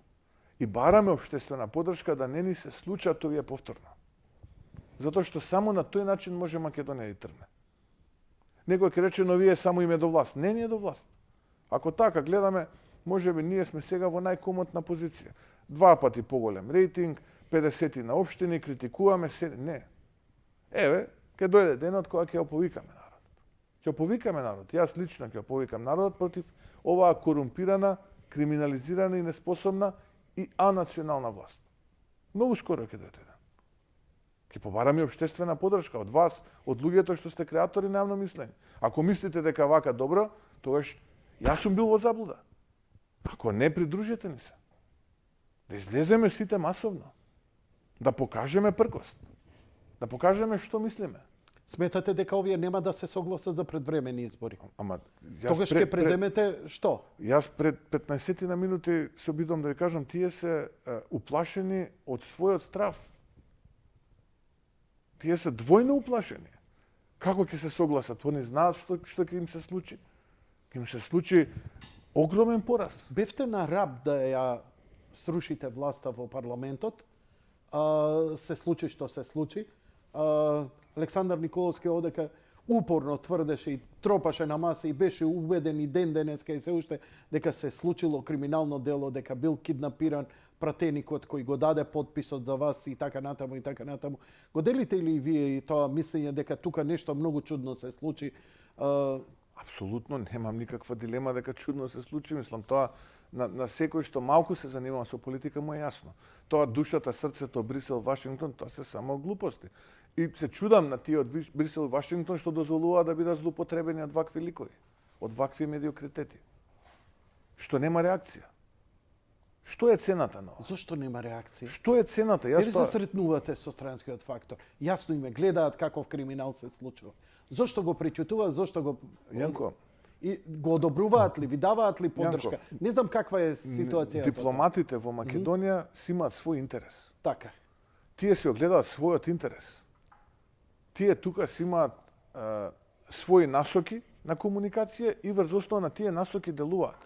И бараме општествена поддршка да не ни се случат овие повторно. Затоа што само на тој начин може Македонија да тргне. Некој ќе рече, но вие само име до власт. Не, не е до власт. Ако така гледаме, можеби ние сме сега во најкомотна позиција. 2 пати поголем рейтинг, 50 на општини, критикуваме се. Не. Еве, ќе дојде денот кога ќе оповикаме народ. Ќе оповикаме народ. Јас лично ќе оповикам народот против оваа корумпирана, криминализирана и неспособна и анационална власт. Многу скоро ќе дојде ден. Ќе побараме општествена поддршка од вас, од луѓето што сте креатори на јавно мислење. Ако мислите дека вака добро, тогаш јас сум бил во заблуда. Ако не, придружете ни се. Да излеземе сите масовно. Да покажеме пркост. Да покажеме што мислиме. Сметате дека овие нема да се согласат за предвремени избори? Ама тогаш ќе преземете што? Јас пред 15 на минути се обидувам да ви кажам, тие се уплашени од својот страв. Тие се двојно уплашени. Како ќе се согласат? Они знаат што ќе им се случи. Ќе им се случи огромен пораз. Бевте на раб да ја срушите власта во парламентот. Се случи што се случи. Александар Николовски одека упорно тврдеше и тропаше на маса и беше убеден и ден денеска и се уште дека се случило криминално дело, дека бил киднапиран пратеникот кој го даде подписот за вас и така натаму и така натаму. Го делите ли и вие и тоа мислење дека тука нешто многу чудно се случи? Апсолутно немам никаква дилема дека чудно се случи. Мислам, тоа на секој што малку се занимава со политика му е јасно. Тоа душата, срцето, Брисел, Вашингтон, тоа се само глупости. И се чудам на тие од Брисел и Вашингтон што дозволуваат да бидат злоупотребени од вакви ликови, од вакви медиокритети. Што нема реакција. Што е цената на ова? Зошто нема реакција? Што е цената? Дали се сретнувате со странскиот фактор? Јасно им гледаат каков криминал се случува. Зошто го пречутуваат, зошто го... Јанко, и го одобруваат ли, ви даваат ли поддршка? Јанко, не знам каква е ситуацијата. Дипломатите во Македонија си имаат свој интерес. Така. Тие си огледаат својот интерес. Тие тука си имаат своји насоки на комуникација и врз основа на тие насоки делуваат.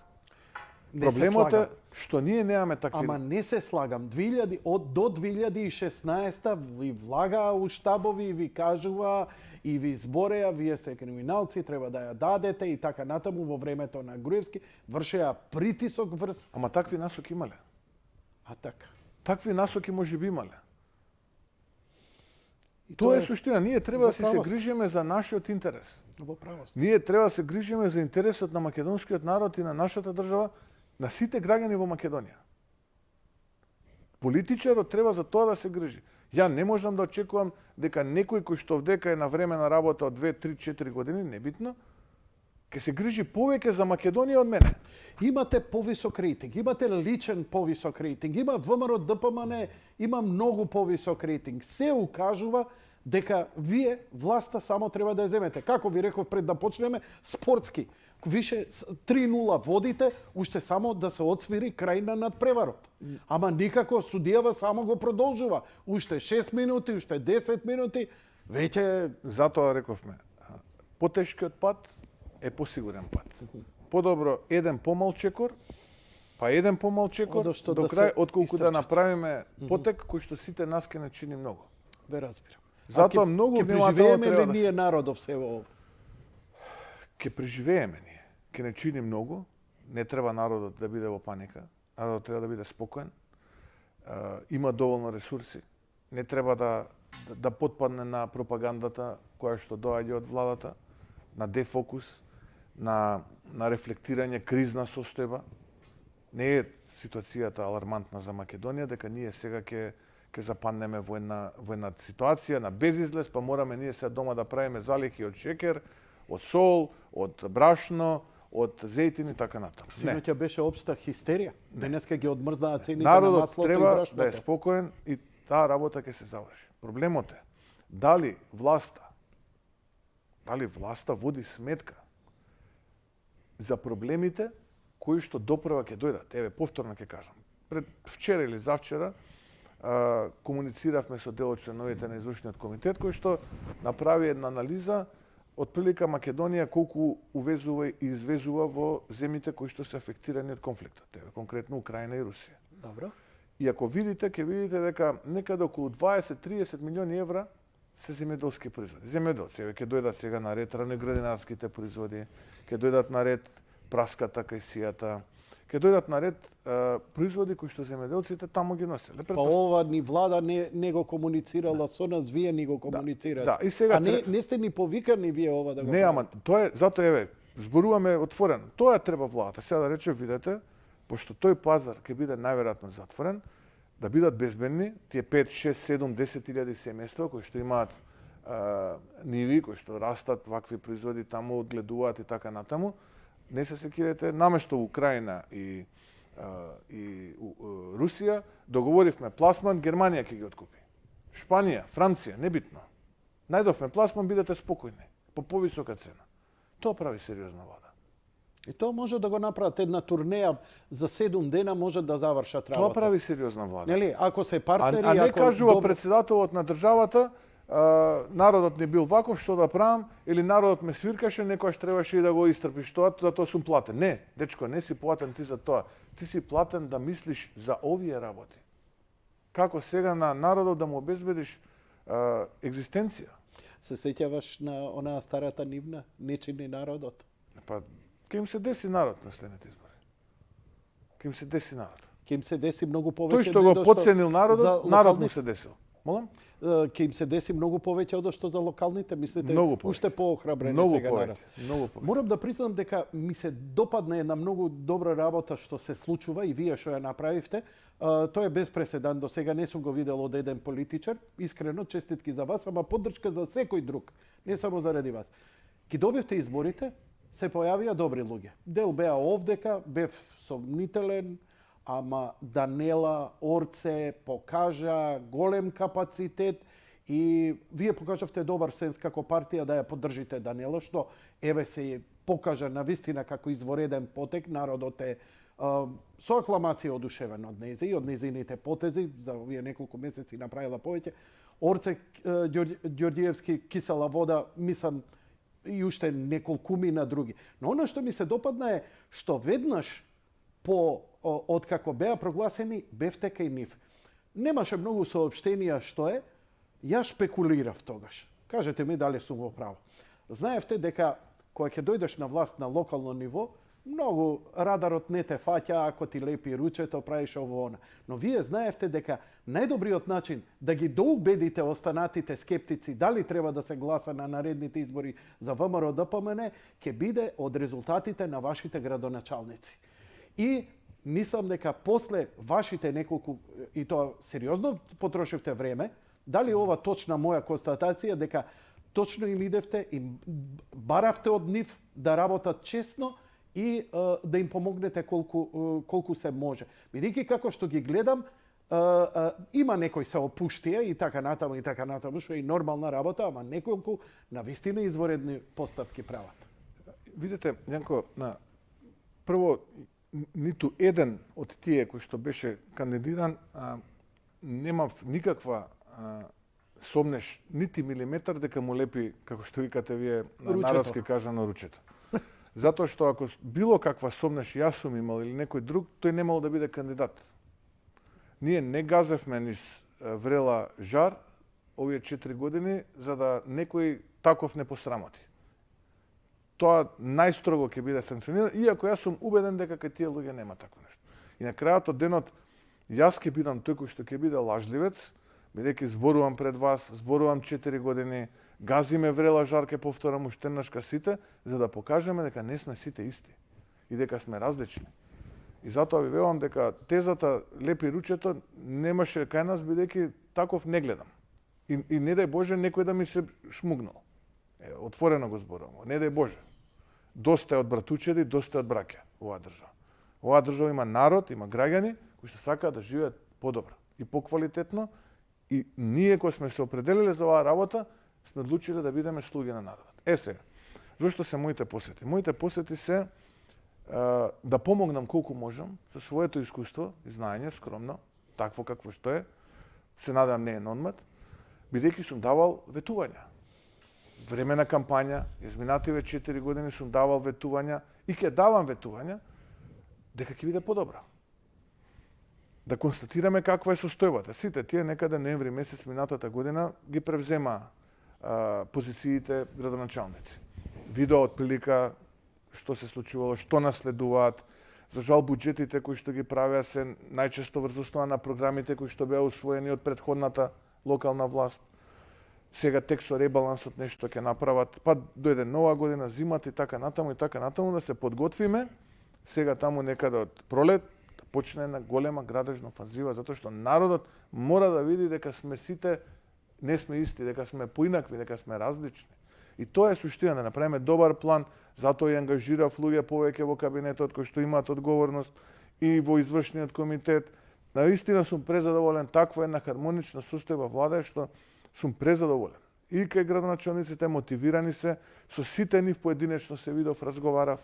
Не се Проблемот е слагам. што ние немаме такви... Ама не се слагам. До 2016 ви влагаа у штабови и ви кажува и ви збореа, вие сте криминалци, треба да ја дадете и така натаму во времето на Груевски, вршеа притисок врз... Ама такви насоки имале. А така. Такви насоки може би имале. И Тоа е суштина. Ние треба во да си се право сте. грижиме за нашиот интерес. Во право сте. Ние треба да се грижиме за интересот на македонскиот народ и на нашата држава, на сите граѓани во Македонија. Политичарот треба за тоа да се грижи. Ја не можам да очекувам дека некој кој што вдека е на времена работа од 2, 3, 4 години, небитно, ќе се грижи повеќе за Македонија од мене. Имате повисок рейтинг, имате личен повисок рейтинг, има ВМРО ДПМН, има многу повисок рейтинг. Се укажува дека вие власта само треба да ја земете. Како ви реков пред да почнеме, спортски. Више 3-0 водите, уште само да се отсвири крај на надпреварот. Ама никако судијава само го продолжува. Уште 6 минути, уште 10 минути, веќе Затоа рековме, потешкиот пат е посигурен пат. Подобро еден помал чекор, па еден помал чекор Одошто до да крај, се отколку да истрчат. направиме потек кој што сите нас ке не чини многу. ве разбирам. Затоа многу ќе внимателно преживееме треба ли да се... ние народов се во ова? Ке преживееме ние. Ке не чини многу, не треба народот да биде во паника. Народот треба да биде спокоен. Има доволно ресурси. Не треба да потпадне на пропагандата која што доаѓа од владата, на дефокус, на рефлектирање кризна состојба. Не е ситуацијата алармантна за Македонија, дека ние сега ќе западнеме во една ситуација на безизлез, па мораме ние сега дома да правиме залихи од шекер, од сол, од брашно, од зејтин и така натаму. Не. Синоќа беше општа хистерија. Денеска ги одмрзнаа цените на Народот маслото и треба брашното. да е спокоен и таа работа ќе се заврши. Проблемот е дали власта води сметка за проблемите кои што допрва ќе дојдат. Еве, повторно ќе кажам. Пред вчера или завчера комунициравме со дел од членовите на извршниот комитет кој што направи една анализа од прилика Македонија колку увезува и извезува во земјите кои што се афектирани од конфликтот. Еве, конкретно Украина и Русија. Добро. И ако видите, ќе видите дека некаде околу 20-30 милиони евра се земјоделски производи. Земјоделци, еве ќе дојдат сега на ред раноградинарските производи, ќе дојдат на ред праската, кајсијата, ќе дојдат на ред производи кои што земјоделците таму ги носеле. Па ова ни влада не го комуницирала со нас, вие ни го комуницирате. Да, и сега а не сте ни повикани вие ова да го Не, ама тоа е затоа еве зборуваме отворено. Тоа треба владата. Сега да рече, видете, пошто тој пазар ќе биде најверојатно затворен, да бидат безбедни тие 5, 6, 7, 10 илјади семејства кои што имаат ниви, кои што растат вакви производи таму, одгледуваат и така натаму. Не се секирате, наместо Украина и Русија, договоривме пласман, Германија ќе ги откупи. Шпанија, Франција, небитно. Најдовме пласман, бидете спокојни, по повисока цена. Тоа прави сериозна влада. И тоа може да го направат една турнеја за 7 дена, може да завршат работа. Тоа прави сериозна влада. Нели, ако се партнери, А не ако кажува председателот на државата, народот не бил ваков, што да правам, или народот ме свиркаше, некојаш требаше и да го истрпиш тоа, затоа сум платен. Не, дечко, не си платен ти за тоа. Ти си платен да мислиш за овие работи. Како сега на народот да му обезбедиш екзистенција. Се сеќаваш на онаа старата нивна, не чини народот. Па, ке им се деси народ на следните избори. Ке им се деси народ. Ќе им се деси многу повеќе. Тој што го недошто подценил народот, за народ локални- му се десил. Молам? Ќе им се деси многу повеќе од што за локалните, мислите? Многу повеќе. Уште поохрабрени Многу сега народ. повеќе. Многу повеќе. Морам да признам дека ми се допадна една многу добра работа што се случува и вие што ја направивте. Тоа е без преседан, до сега не сум го видел од еден политичар. Искрено, честитки за вас, ама поддршка за секој друг, не само заради вас. Ки добивте изборите, се појавија добри луѓе. Дел беа овдека, бев сомнителен, ама Данела, Орце покажа голем капацитет и вие покажавте добар сенс како партија да ја поддржите Данела, што еве се покажа на вистина како извореден потек. Народот е со акламација одушевен од нејзе и од нејзините потези, за овие неколку месеци направила повеќе. Орце Ѓорѓиевски, Кисела вода, мислам, и уште неколкумина други. Но она што ми се допадна е што веднаш откако беа прогласени, бевте кај нив. Немаше многу сообщенија што е, ја шпекулирав тогаш. Кажете ми дали сум во право. Знаевте дека кога ќе дојдеш на власт на локално ниво, многу радарот не те фаќа ако ти лепи ручето, правиш ово она. Но вие знаевте дека најдобриот начин да ги доубедите останатите скептици дали треба да се гласа на наредните избори за ВМРО ДПМН ќе биде од резултатите на вашите градоначалници. И мислам дека после вашите неколку, и тоа сериозно потрошивте време, дали ова точна моја констатација дека точно им идевте, им баравте од нив да работат честно и да им помогнете колку се може. Бидејќи како што ги гледам, има некои се опуштија и така натаму, што е и нормална работа, ама неколку навистина изворедни поставки прават. Видете, Јанко, прво, ниту еден од тие кој што беше кандидиран, немав никаква сомнеш, нити милиметар дека му лепи, како што викате вие, на народски кажано, ручето. Затоа што ако било каква сомнеш јас сум имал или некој друг, тој немало да биде кандидат. Ние не газевме низ врела жар овие 4 години за да некој таков не посрамоти. Тоа најстрого ќе биде санкционирано, иако јас сум убеден дека кај тие луѓе нема такво нешто. И на крајот од денот јас ќе бидам тој кој што ќе биде лажливец, бидејќи зборувам пред вас, зборувам 4 години, газиме врела жар, ке повторам уште еднаш ка сите, за да покажеме дека не сме сите исти и дека сме различни. И затоа ви велам дека тезата лепи ручето немаше кај нас, бидејќи таков не гледам. И не дај Боже некој да ми се шмугнал. Отворено го зборувам. Не дај Боже. Доста е од братучеди, доста е од браќа оваа држава. Оваа држава има народ, има граѓани кои што сакаат да живеат подобро и поквалитетно. И ние кои сме се определиле за оваа работа, сме одлучиле да бидеме слуги на народот. Сега, зошто се моите посети? Моите посети се да помогнам колку можам со своето искуство и знаење, скромно, такво какво што е, се надам не е нормат, бидејќи сум давал ветувања. Време на кампања, изминативе 4 години сум давал ветувања и ќе давам ветувања дека ќе биде подобро. Да констатираме каква е состојбата. Сите тие некаде ноември месец минатата година ги превзема позициите градоначалници. Видео од прилика што се случувало, што наследуваат. За жал буџетите кои што ги правеа се најчесто врз основа на програмите кои што беа усвоени од претходната локална власт. Сега тек со ребалансот нешто ќе направат, па дојде нова година, зимата и така натаму да се подготвиме. Сега таму некаде од пролет почне една голема градежна офанзива, затоа што народот мора да види дека сме сите, не сме исти, дека сме поинакви, дека сме различни. И тоа е суштина, да направиме добар план, затоа и ангажирав луѓе повеќе во кабинетот кои што имаат одговорност и во извршниот комитет. Наистина сум презадоволен, таква една хармонична состојба влада што сум презадоволен. И кај градоначалниците мотивирани се, со сите нив поединечно се видов, разговарав.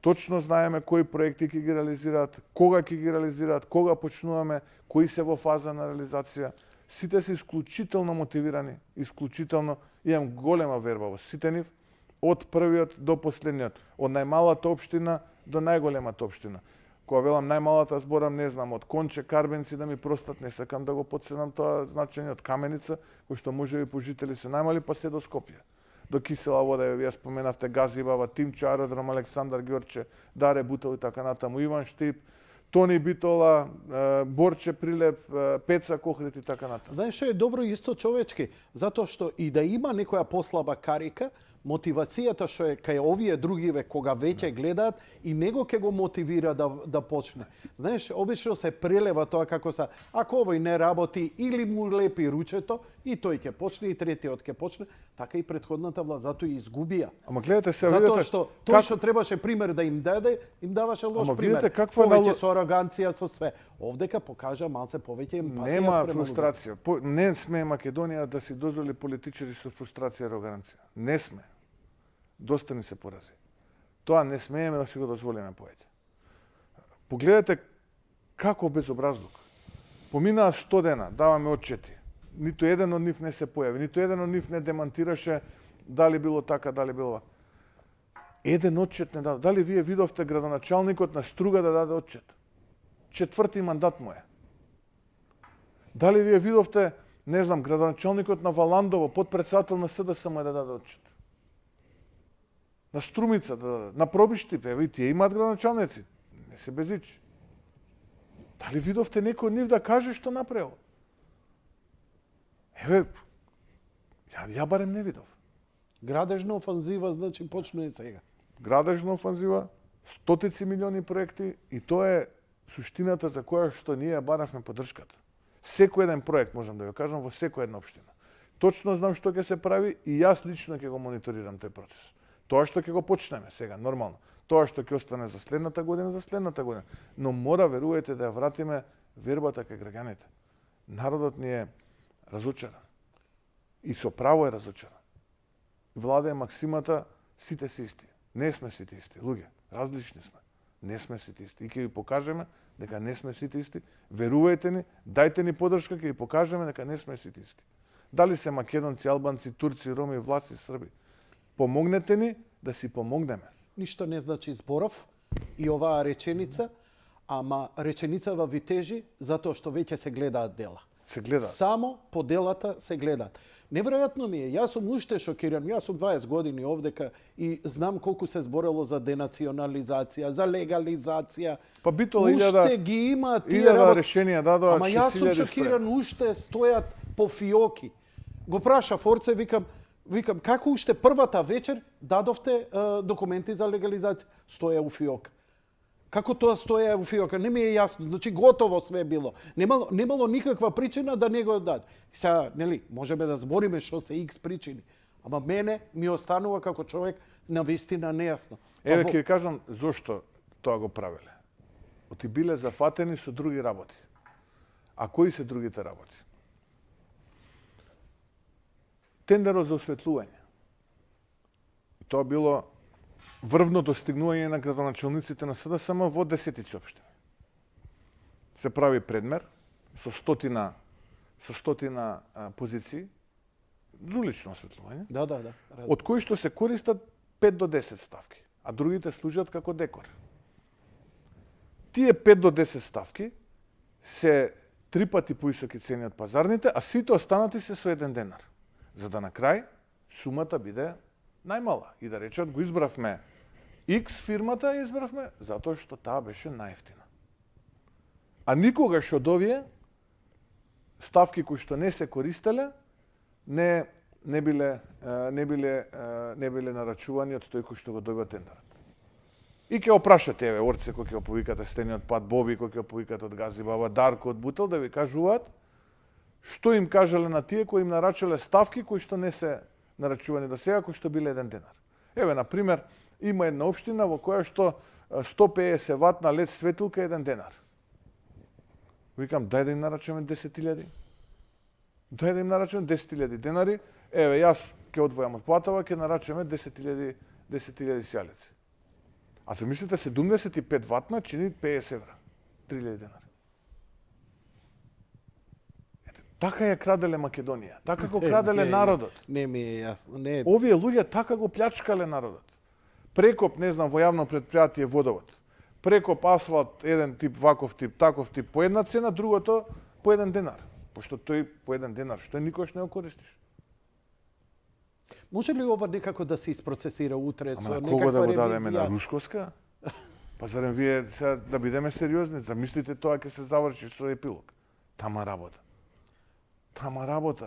Точно знаеме кои проекти ќе ги реализираат, кога ќе ги реализираат, кога почнуваме, кои се во фаза на реализација. Сите се исклучително мотивирани, исклучително. Имам голема верба во сите нив, од првиот до последниот, од најмалата општина до најголемата општина. Кога велам најмалата, зборам, не знам, од Конче, Карбенци, да ми простат, не сакам да го подценам тоа значење, од Каменица, кој што можеби по жители се најмали, па се до Скопје. До Кисела вода, вие споменавте Газибава, Тимче, Аеродром, Александар Ѓорче, Даре Бутел и така натаму, Иван Штип, Тони Битола, Борче Прилеп, Пеца Кохрит и така натаму. Знаеш што е добро исто човечки? Затоа што и да има некоја послаба карика, мотивацијата што е кај овие другиве кога веќе гледаат и него ќе го мотивира да почне. Знаеш, обично се прелева тоа како са, ако овој не работи или му лепи ручето и тој ќе почне и третиот ќе почне, така и претходната власт затоа и изгубија. Ама гледате се, затоа што тој што требаше пример да им даде, им даваше лош пример. Повеќе со ароганција, со све. Овдека покажа малце повеќе емпатија. Нема фрустрација. Не сме Македонија да си дозволи политичари со фрустрација и ароганција. Не сме. Доста ни се порази. Тоа не смееме да си го дозволиме повеќе. Погледнете како безобразлук. Поминаа 100 дена, даваме отчети. Ниту еден од нив не се појави, ниту еден од нив не демантираше дали било така, дали било. Еден отчет не даде. Дали вие видовте градоначалникот на Струга да даде отчет? 4ти мандат му е. Дали вие видовте, не знам, градоначалникот на Валандово, подпредседател на СДСМ да даде отчет? На Струмица да даде, на Пробишти, и тие имаат градоначалници. Не се безич. Дали видовте некој од нив да каже што направил? Еве, ја барем не видов. Градежна офанзива, значи почнува сега. Градежна офанзива, стотици милиони проекти и тоа е суштината за која што ние баравме поддршката. Секој еден проект, можам да ја кажам, во секоја една општина. Точно знам што ќе се прави и јас лично ќе го мониторирам тој процес. Тоа што ќе го почнеме сега, нормално. Тоа што ќе остане за следната година. Но мора, верувајте, да ја вратиме вербата кај граѓаните. Народот ни е разочаран. И со право е разочаран. Владе максимата, сите се исти. Не сме сите исти, луѓе. Различни сме. Не сме сите исти. И ќе ви покажеме дека не сме сите исти. Верувајте ни, дајте ни поддршка, ќе ви покажеме дека не сме сите исти. Дали се македонци, албанци, турци, роми, власти, срби. Помогнете ни да си помогнеме. Ништо не значи зборов и оваа реченица, ама реченицава ви тежи затоа што веќе се гледаат дела. Се гледа. Само по делата се гледаат. Неверојатно ми е, јас сум уште шокиран, јас сум 20 години овдека и знам колку се зборело за денационализација, за легализација. Па битола уште ги има тие илјада решенија дадоа. Ама јас сум шокиран, уште стојат по фиоки. Го праша Форце, викам како уште првата вечер дадовте документи за легализација, стоја у фиока. Како тоа стоја у фиока? Не ми е јасно. Значи готово све било. Немало никаква причина да не го даде. Сега, нели, можеме да збориме што се X причини. Ама мене ми останува како човек навистина нејасно. Еве ќе ви кажам зошто тоа го правеле. Оти биле зафатени со други работи. А кои се другите работи? Тендерот за осветлување. Тоа било врвно достигнување на градоначалниците на СДСМ во 10 општини. Се прави предмер со стотина позиции за улично осветлување. Да. Од кои што се користат 5 до 10 ставки, а другите служат како декор. Тие 5 до 10 ставки се 3 пати поисоки цени од пазарните, а сите останати се со 1 денар. За да на крај сумата биде најмала. И да речат, го избравме X фирмата, ја избравме затоа што таа беше најефтина. А никогаш од овие ставки кои што не се користеле, не биле нарачувани од тој кој што го добива тендерот. И ќе опрашате, еве, Орце, кој ќе повикате Стениот пат, Боби, кој ќе повикате од Гази Баба, Дарко од Бутел, да ви кажуваат што им кажале на тие кои им нарачале ставки кои што не се нарачувани до сега, кои што биле 1 денар. Еве, на пример, има една општина во која што 150 ватна лед светилка е 1 денар. Викам, дај да им нарачуваме 10.000. Дај да им нарачуваме 10.000 денари. Еве, јас ќе одвојам од платава, ќе нарачуваме 10.000 сјалици. А замислите, 75 ватна чини 50 евра. 3.000 денари. Така ја краделе Македонија. Така го краделе народот. Не ми е јасно. Не. Овие луѓе така го плячкале народот. Прекоп, не знам, во јавно предпријатие водовод. Прекоп асфалт, еден тип, ваков тип, таков тип, по една цена, другото по 1 денар. Пошто тој по 1 денар, што никош не го користиш. Може ли ова некако да се isprocesira утре со Ама на некаква кого да го ревизија? дадеме, на Русковска? Па зарем вие сега да бидеме сериозни, замислите тоа ќе се заврши со епилог. Тама работа.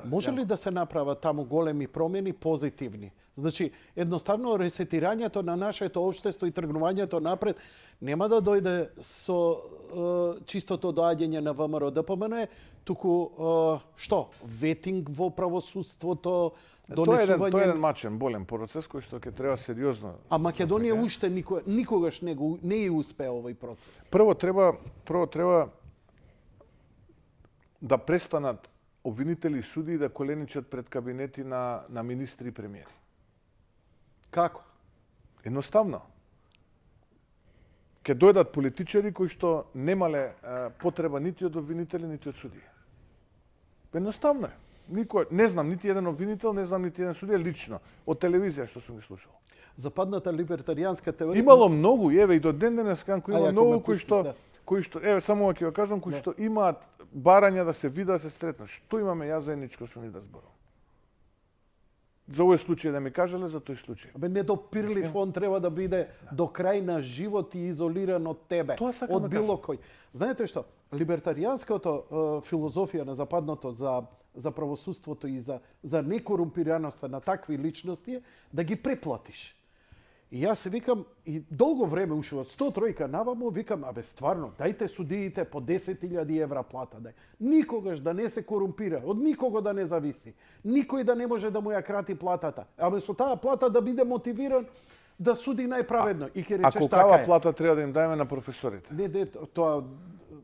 Може ли да се направат таму големи промени позитивни? Значи, едноставно ресетирањето на нашето општество и тргнувањето напред нема да дојде со чистото доаѓање на ВМРО ДПМН, туку што? Ветинг во правосудството, донесување... Тоа е еден мачен, болен процес кој што ќе треба сериозно. А Македонија уште никогаш не ја успеа овој процес. Прво треба да престанат обвинители и суди да коленичат пред кабинети на министри и премиери. Како? Едноставно. Ке дојдат политичари кои што немале потреба нити од обвинители, нити од судија. Едноставно е. не знам нити еден обвинител, не знам нити еден судија лично од телевизија што сум ги слушал. Западната либертаријанска теорија... Имало многу, еве и до ден денес канко има Ајде, ако многу ме пуштите, да. кои што еве само ќе го кажам кои што имаат барања да се видат, да се сретнат. Што имаме ја заедничко со нив да зборам? За овој случај да ми кажале за тој случај. Абе, недопирлив он треба да биде до крај на живот и изолиран од тебе, Тоа сакам од да било кажам. кој. Знаете што? Либертаријанското филозофија на западното за правосудството и за некорумпираноста на такви личности е да ги преплатиш. И јас се викам, и долго време уште од 103 наваму, викам, абе стварно, дајте судиите по 10.000 евра плата, дај. Никогаш да не се корумпира, од никого да не зависи. Никој да не може да му ја крати платата. Абе со таа плата да биде мотивиран да суди најправедно. И ќе А речеш колкава така е. плата треба да им даеме на професорите? Не, тоа...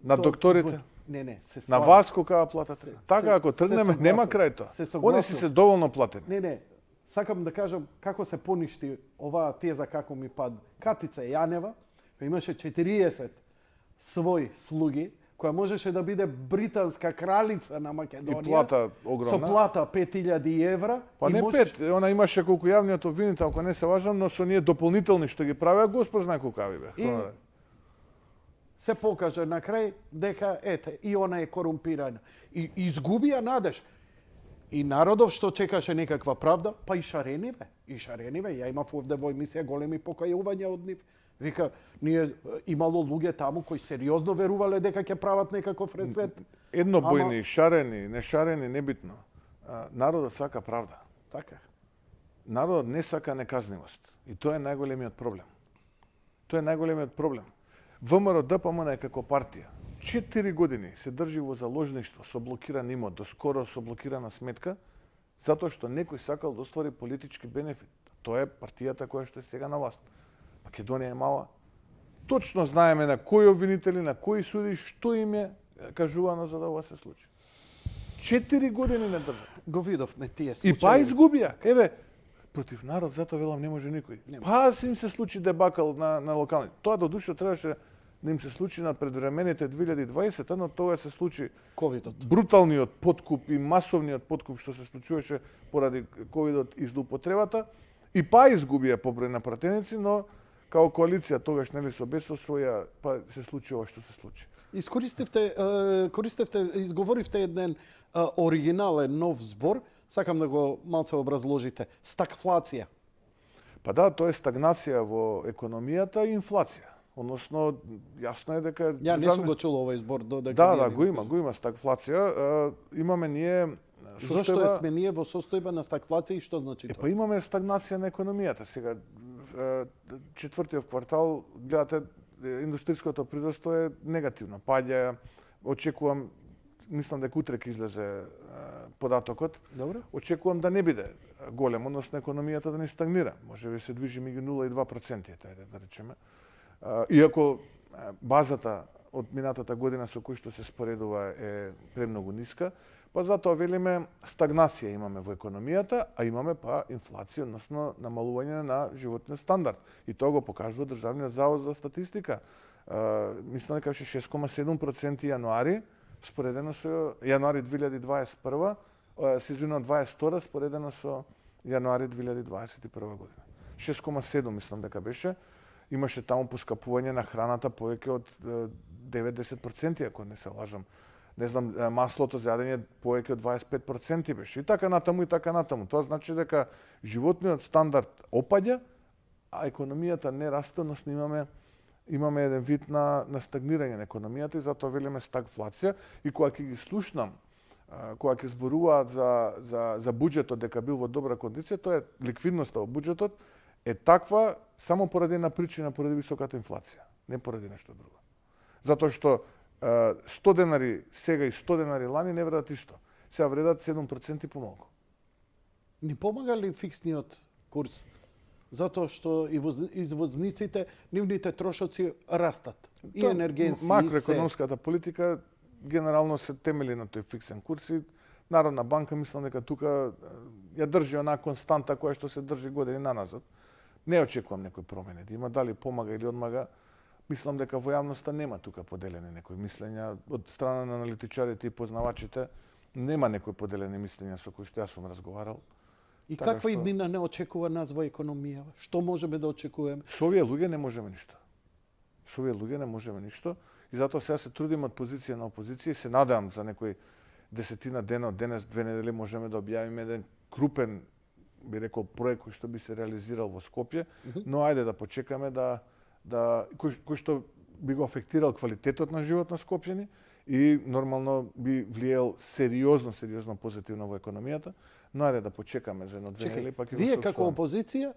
На докторите? Не, се На славам. вас колкава плата треба? Така ако се тргнеме согласувам. нема крај тоа. Се Они согласувам. си се доволно платени. Не, сакам да кажам како се поништи оваа теза како ми падна. Катица Јанева имаше 40 своји слуги, која можеше да биде британска кралица на Македонија. И плата огромна. Со плата 5.000 евра. Па и не можеш... 5, она имаше колку јавниот обвинител, ако не се лажам, но со ние дополнителни што ги правеа, Господ знае колкави бе. И се покаже на крај дека ете и она е корумпирана. И изгубија надеж. И народов што чекаше некаква правда, па и Шарениве. Ја имав овде во емисија големи покајувања од нив. Вика, ние имало луѓе таму кои сериозно верувале дека ќе прават некаков ресет. Еднобојни, шарени, нешарени, небитно. Народот сака правда. Така. Народот не сака неказнивост. И тоа е најголемиот проблем. Тоа е најголемиот проблем. ВМРО ДПМН е како партија. 4 години се држи во заложништво со блокиран имот, до скоро со блокирана сметка, затоа што некој сакал да оствари политички бенефит. Тоа е партијата која што е сега на власт. Македонија е мала. Точно знаеме на кои обвинители, на кои суди, што им е кажувано за да ова се случи. 4 години не држат. Го видовме тие И случаи. па изгубија. Еве, против народ, затоа велам не може никој. Нема. Па се им се случи дебакал на локални. Тоа до душа требаше да им се случи на предвремените 2020, но тоа се случи ковидот. бруталниот подкуп и масовниот подкуп што се случуваше поради ковидот и злоупотребата. И па изгубија поброј на пратеници, но као коалиција тогаш нели со Бесосвоја па се случи ова што се случи. Изговоривте еден оригинален нов збор, сакам да го малце образложите. Стагфлација. Па да, тоа е стагнација во економијата и инфлација. Односно, јасно е дека... Ја не сум го чул овој збор додека Да, вие да, ми го има стагфлација. Имаме ние Зошто сме ние во состојба на стагфлација и што значи Па тоа? имаме стагнација на економијата. Сега четвртиот квартал, гледате, индустриското производство е негативно. Паѓа, очекувам, мислам дека утре ќе излезе податокот. Добро. Очекувам да не биде голем, односно економијата да не стагнира. Може би се движи меѓу 0 и 2%, тајде да речеме. Иако базата од минатата година со кој што се споредува е премногу ниска, па затоа велиме стагнација имаме во економијата, а имаме па инфлација, односно намалување на животниот стандард. И тоа го покажува Државниот завод за статистика. Мислам дека беше 6,7% јануари, споредено со јануари 2021, се извинувам 22 споредено со јануари 2021 година. 6,7 мислам дека беше. Имаше таму поскапување на храната повеќе од 9-10%, ако не се лажам. Не знам, маслото за јадење повеќе од 25% беше. И така натаму, и така натаму. Тоа значи дека животниот стандард опаѓа, а економијата не расте, односно имаме еден вид на стагнирање на економијата и затоа велиме стагфлација. И кога ќе ги слушнам, кога ќе зборуваат за буџетот дека бил во добра кондиција, тоа е ликвидноста во буџетот е таква само поради една причина, поради високата инфлација, не поради нешто друго. Затоа што 100 денари сега и 100 денари лани не вредат исто. Сега вредат 7% помалку. Ни помага ли фиксниот курс? Затоа што и извозниците, нивните трошоци растат. И енергенси, макроекономската политика генерално се темели на тој фиксен курс и Народна банка мислам дека тука ја држи онаа константа која што се држи години наназад. Не очекувам некои промени. Да има дали помага или одмага. Мислам дека во јавноста нема тука поделени некои мислења од страна на аналитичарите и познавачите Нема некои поделени мислења со кои што јас сум разговарал. И Така каква што- иднина не очекува нас во економијава? Што можеме да очекуваме? Со овие луѓе не можеме ништо. Со овие луѓе не можеме ништо. И затоа сега се трудим од позиција на опозиција и се надевам за некои 10 дена, од денес 2 недели можеме да објавиме еден крупен, би рекол, проект кој што би се реализирал во Скопје, но ајде да почекаме кој што би го афектирал квалитетот на живот на скопјани и нормално би влијал сериозно позитивно во економијата, но ајде да почекаме за 1-2 недели, па ќе го вие како соопштуваме. опозиција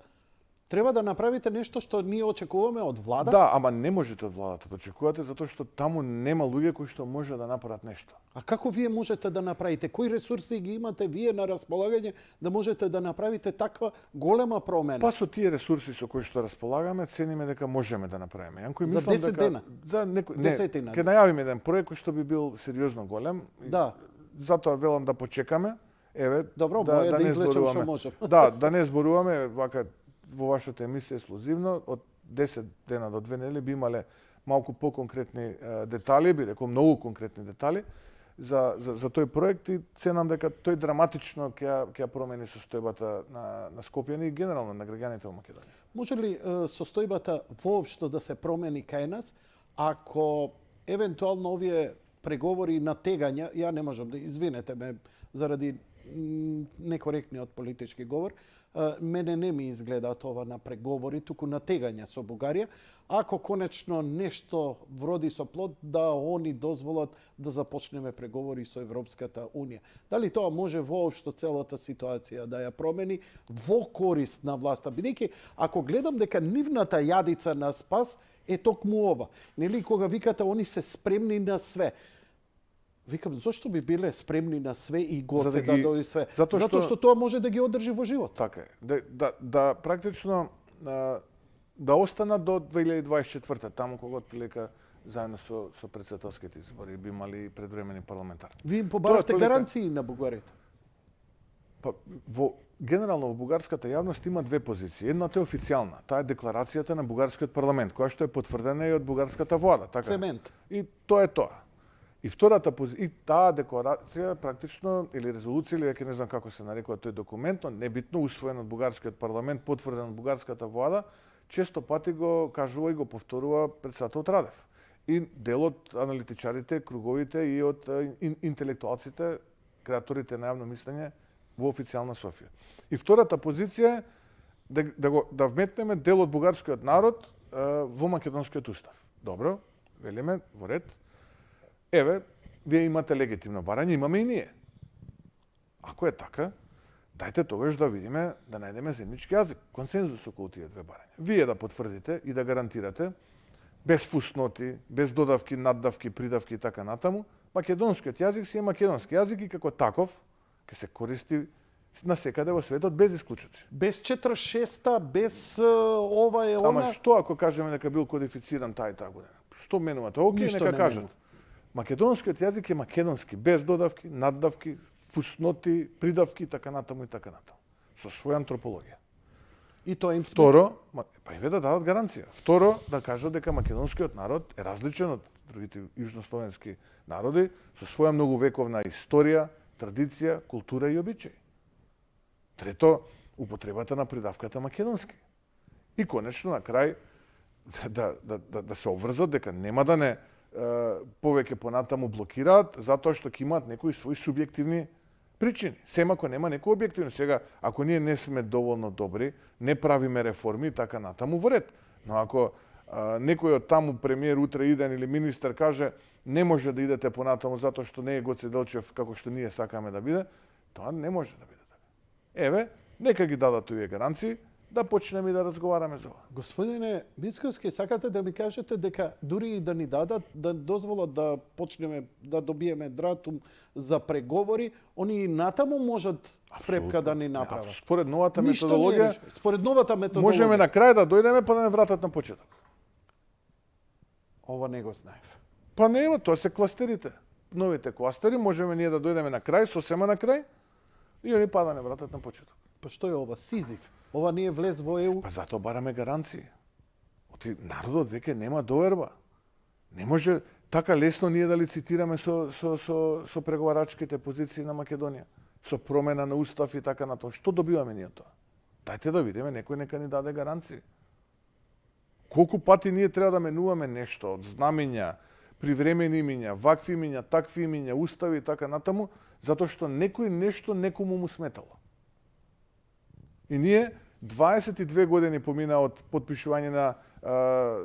треба да направите нешто што ние очекуваме од влада? Да, ама не можете од владата да очекувате, затоа што таму нема луѓе кои што може да направат нешто. А како вие можете да направите? Кои ресурси ги имате вие на располагање да можете да направите таква голема промена? Па со тие ресурси со кои што располагаме, цениме дека можеме да направиме. Јанко, За 10 дена? За некој, Десетина ќе најавиме еден проект кој што би бил сериозно голем. Да. Затоа велам да почекаме. Еве, Добро, боја да не извлечем зборуваме. што можем. Да, да не зборуваме вака во вашата емисија ексклузивно, од 10 дена до 2 недели би имале малку поконкретни детали, би рекол многу конкретни детали за тој проект и ценам дека тој драматично ќе ја промени состојбата на скопјани и генерално на граѓаните во Македонија. Може ли состојбата воопшто да се промени кај нас ако евентуално овие преговори и натегања, ја не можам да извинете ме заради некоректниот политички говор, мене не ми изгледа ова на преговори, туку натегања со Бугарија, ако конечно нешто вроди со плод, да они дозволат да започнеме преговори со Европската Унија. Дали тоа може воопшто целата ситуација да ја промени во корист на власта? Бидејќи, ако гледам дека нивната јадица на спас е токму ова. Нели, кога викате они се спремни на све. Викам, зошто би биле спремни на све и гоце За да да ги- дојде све? затоа Затоа што- што тоа може да ги одржи во живот. Така е. Да практично да останат до 2024 таму кога отприлика заедно со претседателските избори би имали предвремени парламентарни. Ви им побаравте Тоа е гаранции на бугарите. Па, генерално во бугарската јавност има две позиции. Едната е официјална, таа е декларацијата на бугарскиот парламент, која што е потврдена и од бугарската влада, така. Цемент. И тоа е тоа. И втората позиция, и таа декларација практично или резолуција или веќе не знам како се нарекува тој документ, но небитно усвоен од бугарскиот парламент, потврден од бугарската влада, често пати го кажува и го повторува председател Радев. И дел од аналитичарите, круговите и од интелектуалците, креаторите на јавно мислење во официјална Софија. И втората позиција е да вметнеме дел од бугарскиот народ во македонскиот устав. Добро, велиме во ред. Еве, вие имате легитимно барање, имаме и ние. Ако е така, дајте тогаш да видиме, да најдеме заеднички јазик, консензус околу тие две барања. Вие да потврдите и да гарантирате, без фусноти, без додавки, наддавки, придавки и така натаму, македонскиот јазик си е македонски јазик и како таков ќе се користи насекаде во светот без исклучоци. Без 46-та, без ова е она. Ама што ако кажеме дека бил кодифициран таа и таа година? Што менува тоа? Океј, Ништо нека не кажат. менува. Македонскиот јазик е македонски, без додавки, наддавки, фусноти, придавки и така натаму и така натаму. Со своја антропологија. И тоа им смета. Второ, па и да дадат гаранција. Второ, да кажат дека македонскиот народ е различен од другите јужнословенски народи со своја многувековна историја, традиција, култура и обичаи. Трето, употребата на придавката македонски. И конечно на крај да се обврзат дека нема да не повеќе понатаму блокираат затоа што ќе имаат некои своји субјективни причини. Семако нема некој објективно. Сега, ако ние не сме доволно добри, не правиме реформи и така натаму во ред. Но ако некој од таму премиер утре иден или министер каже не може да идете понатаму затоа што не е Гоце Делчев како што ние сакаме да биде, тоа не може да биде така. Еве, нека ги дадат овие гаранции, да почнеме и да разговараме за ова. Господине Мицковски, сакате да ми кажете дека дури и да ни дадат, да дозволат да почнеме да добиеме дратум за преговори, они и натаму можат спрепка да ни направат. Според новата Ништо не е методологија, решено. Според новата методологија. можеме на крај да дојдеме па да не вратат на почеток. Ова не го знаев. Па нема, тоа се кластерите. Новите кластери, можеме ние да дојдеме на крај, сосема на крај, и они па да не вратат на почеток. Па што е ова? Сизиф. Ова не е влез во ЕУ. Па затоа бараме гаранции. Оти народот веќе нема доверба. Не може така лесно ние да лицитираме со преговарачките позиции на Македонија, со промена на устав и така натаму. Што добиваме ние тоа? Дајте да видиме, некој нека ни даде гаранции. Колку пати ние треба да менуваме нешто од знамења, привремени имиња, вакви имиња, такви имиња, устави и така натаму, затоа што некој нешто некому му сметало. И ние 22 години помина од подпишување на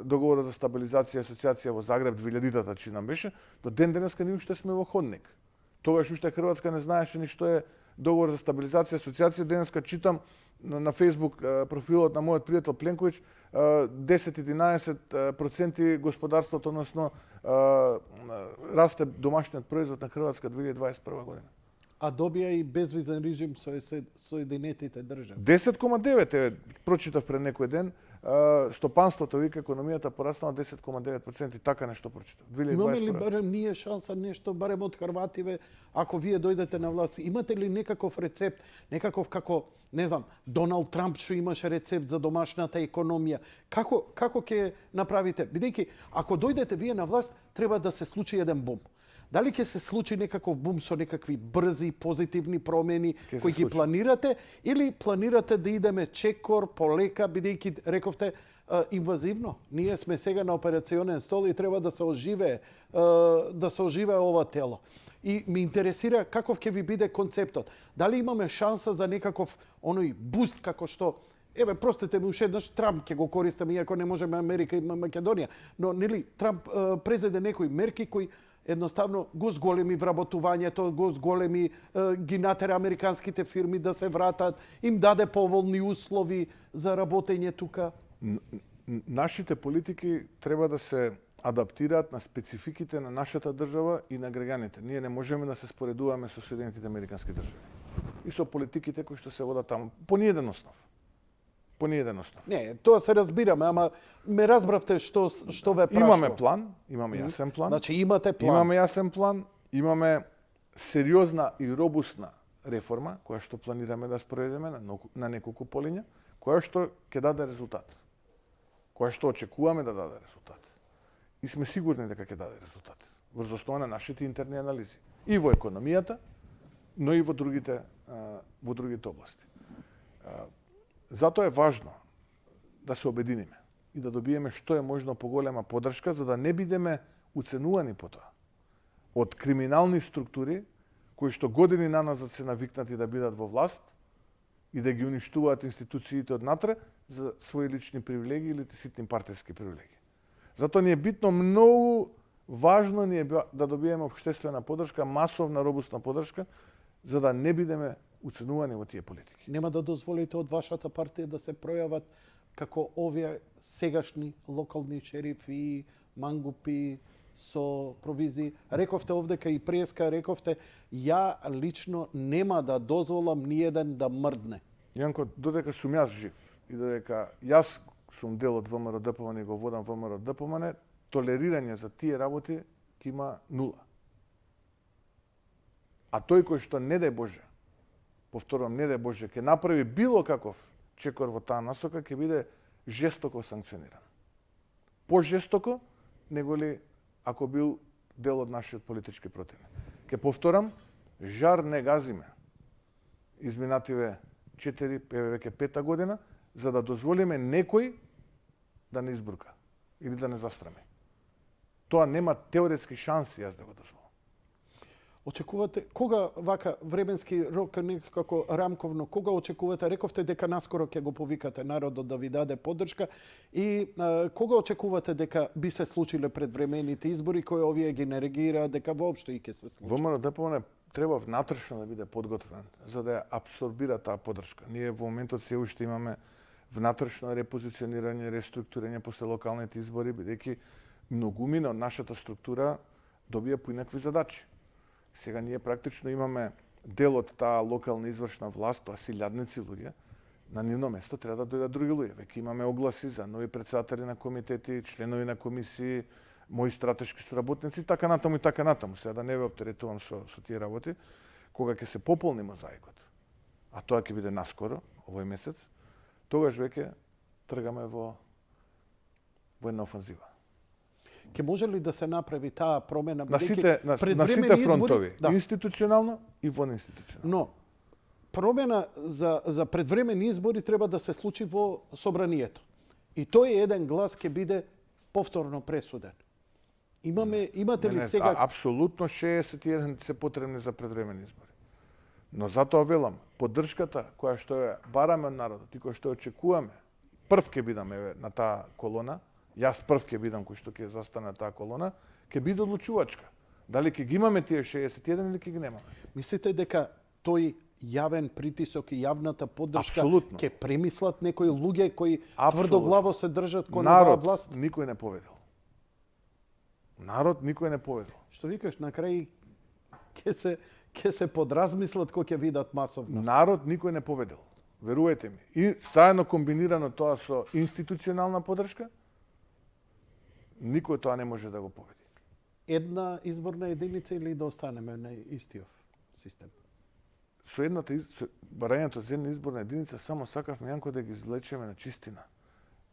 договора за стабилизација и асоциација во Загреб 2000-та чина беше, до ден денеска ние уште сме во ходник. Тогаш уште Хрватска не знаеше ни што е договор за стабилизација и асоциација. Денеска читам на Facebook профилот на мојот пријател Пленковиќ, 10-11% господарството, односно расте домашниот производ на Хрватска 2021 година. А добија и безвизен режим со Соединетите држави. 10,9, еве, прочитав пред некој ден, стопанството, вика, економијата пораснала 10,9%, така нешто прочитав. Имаме ли 2021. барем ние шанса нешто, барем од Хрвативе, ако вие дојдете на власт, имате ли некаков рецепт, некаков како, не знам, Доналд Трамп што имаше рецепт за домашната економија, како ќе направите? Бидејќи, ако дојдете вие на власт, треба да се случи еден бум. Дали ќе се случи некаков бум со некакви брзи, позитивни промени кои ги планирате, или планирате да идеме чекор, полека, бидејќи рековте инвазивно? Ние сме сега на операционен стол и треба да се оживее ова тело. И ме интересира каков ќе ви биде концептот. Дали имаме шанса за некаков оној буст како што еве, простете ми уште еднаш, Трамп ќе го користаме, иако не можеме Америка и Македонија, но нели Трамп презеде некои мерки кои едноставно го зголеми вработувањето, го зголеми, ги натера американските фирми да се вратат, им даде поволни услови за работење тука. Нашите политики треба да се адаптираат на спецификите на нашата држава и на граѓаните. Ние не можеме да се споредуваме со Соединетите американски држави и со политиките кои што се водат таму по ниеден основ. Не, тоа се разбираме, ама ме разбравте што ве прашувам. Имаме план, имаме јасен план. Значи имате план. Имаме јасен план, имаме сериозна и робусна реформа која што планираме да спроведеме на неколку полиња, која што ќе даде резултат. Која што очекуваме да даде резултат. И сме сигурни дека ќе даде резултат врз основа на нашите интерни анализи и во економијата, но и во другите области. Затоа е важно да се обединиме и да добиеме што е можно поголема поддршка, за да не бидеме уценувани по тоа од криминални структури кои што години наназад се навикнати да бидат во власт и да ги уништуваат институциите однатре за своји лични привилегии или ситни партиски привилегии. Затоа ни е битно, многу важно ни е да добиеме општествена поддршка, масовна, робусна поддршка, за да не бидеме уценувани во тие политики. Нема да дозволите од вашата партија да се пројават како овие сегашни локални шерифи и мангупи со провизии. Рековте овдека и преска, рековте, ја лично нема да дозволам ниеден да мрдне. Јанко, додека сум јас жив и додека јас сум дел од ВМРО ДПМН и го водам ВМРО ДПМН, толерирање за тие работи ќе има нула. А тој кој што не дај Боже, повторувам, не дај Боже, ќе направи било каков чекор во таа насока, ќе биде жестоко санкциониран. Пожестоко, неголи ако бил дел од нашиот политички противник. Ке повторам, жар не газиме изминативе 4, веќе 5 година, за да дозволиме некој да не избрука или да не застрами. Тоа нема теоретски шанси јас да го дозволам. Очекувате, кога вака временски рок некако рамковно, кога очекувате, рековте дека наскоро ќе го повикате народот да ви даде поддршка и кога очекувате дека би се случиле предвремените избори кои овие ги не реагираат, дека воопшто и ќе се случи? ВМРО ДПМН треба внатрешно да биде подготвен за да ја абсорбира таа поддршка. Ние во моментот се уште имаме внатрешно репозиционирање, реструктурирање после локалните избори, бидејќи многумина од нашата структура добија поинакви задачи. Сега ние практично имаме дел од таа локална извршна власт, тоа се илјадници луѓе, на нивно место треба да дојдат други луѓе. Веќе имаме огласи за нови претседатели на комитети, членови на комисии, мои стратешки соработници, така натаму и така натаму. Сега да не ве оптеретувам со тие работи, кога ќе се пополни мозаикот, а тоа ќе биде наскоро, овој месец, тогаш веќе тргаме во една офанзива. Ке може ли да се направи таа промена? На сите, на сите предвремени фронтови, да. институционално и вонинституционално. Но промена за предвремени избори треба да се случи во собранието. И тој еден глас ќе биде повторно пресуден. Имате ли сега... Апсолутно 61 се потребни за предвремени избори. Но затоа велам, поддршката која што ја бараме од народот и која што ја очекуваме, прв ќе бидам на таа колона, јас прв ќе бидам кој што ќе застане на таа колона, ќе биде одлучувачка. Дали ќе ги имаме тие 61 или ќе ги немаме? Мислите дека тој јавен притисок и јавната поддршка Апсолутно. ќе премислат некои луѓе кои Апсолутно. тврдоглаво се држат кон оваа Народ власт? никој не победил. Народ никој не победил. Што викаш, на крај ќе се подразмислат кога ќе видат масовност. Народ никој не победил. Верувајте ми. И заедно комбинирано тоа со институционална поддршка, никој тоа не може да го победи. Една изборна единица или да останеме на истиот систем? Со барањето за една изборна единица само сакавме Јанко да ги извлечеме на чистина.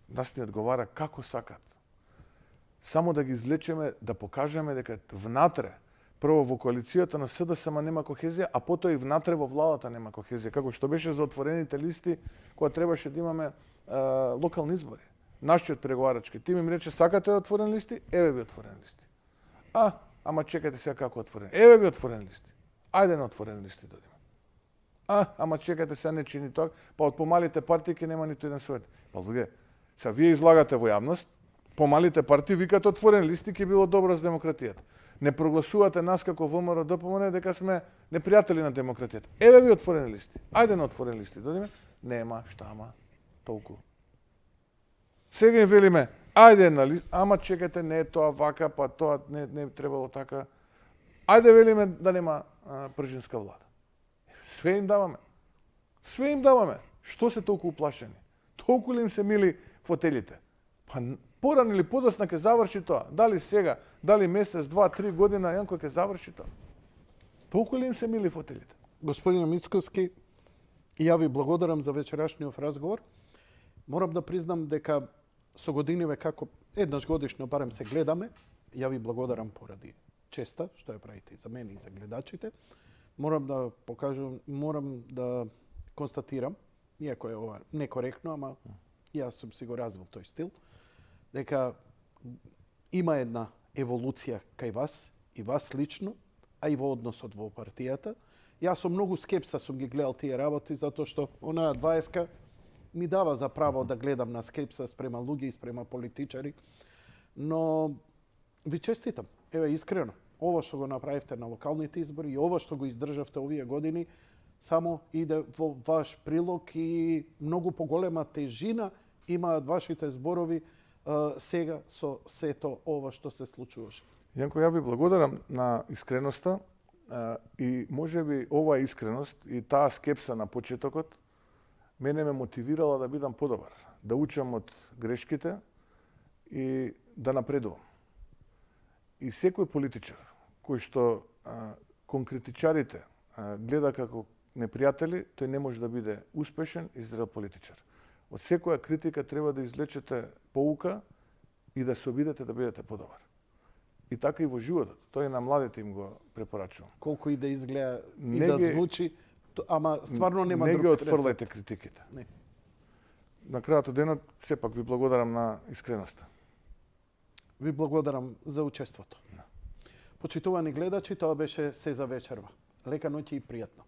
Нас ни одговара како сакат. Само да ги извлечеме, да покажеме дека внатре, прво во коалицијата на СДСМ нема кохезија, а потоа и внатре во владата нема кохезија. Како што беше за отворените листи, кога требаше да имаме локални избори. Нашиот преговарачки тим им рече, сакате отворени листи? Еве ви отворени листи. Ама чекате сега како отворени. Еве ви отворени листи. Ајде на отворени листи додиме. Ама чекате сега не чини тоа, па од помалите партии ќе нема ниту еден совет. Па луѓе, сега вие излагате во јавност, помалите партии викат отворени листи ќе било добро за демократијата. Не прогласувате нас како ВМРО ДПМН дека сме непријатели на демократијата. Еве ви отворени листи. Ајде на отворени листи додиме. Нема, штама, толку. Сега им велиме, ајде на лист, ама чекате, не е тоа вака, па тоа не требало така. Ајде велиме да нема пржинска влада. Све им даваме. Све им даваме. Што се толку уплашени? Толку ли им се мили фотелите? Па порано или подосна ќе заврши тоа. Дали сега, дали месец, 2, 3 година, Јанко ќе заврши тоа. Толку ли им се мили фотелите? Господин Мицковски, ја ви благодарам за вечерашниот разговор. Морам да признам дека со годиниве како еднаш годишно барем се гледаме, ја ви благодарам поради честа што ја правите за мене и за гледачите. Морам да покажам, морам да констатирам, иако е ова некоректно, ама јас сум си го развил тој стил, дека има една еволуција кај вас и вас лично, а и во односот во партијата. Јас со многу скепса сум ги гледал тие работи, затоа што онаа 20-ка ми дава за право да гледам на скепса спрема луѓе и спрема политичари. Но ви честитам, еве искрено, ова што го направивте на локалните избори и ова што го издржавте овие години, само иде во ваш прилог и многу поголема тежина имаат вашите зборови сега со сето ова што се случуваше. Јанко, ја ви благодарам на искреноста и можеби оваа искреност и таа скепса на почетокот мене ме мотивирала да бидам подобар, да учам од грешките и да напредувам. И секој политичар кој што конкретичарите гледа како непријатели, тој не може да биде успешен и зрел политичар. Од секоја критика треба да извлечете поука и да се обидете да бидете подобар. И така и во животот. Тој на младите им го препорачувам. Колку и да изгледа и да звучи, ама стварно нема не друг ги рецепт. отфрлете критиките. Не. На крајот од денот, сепак ви благодарам на искреноста. Ви благодарам за учеството. Почитувани гледачи, тоа беше се за вечерва. Лека ноќ и пријатно.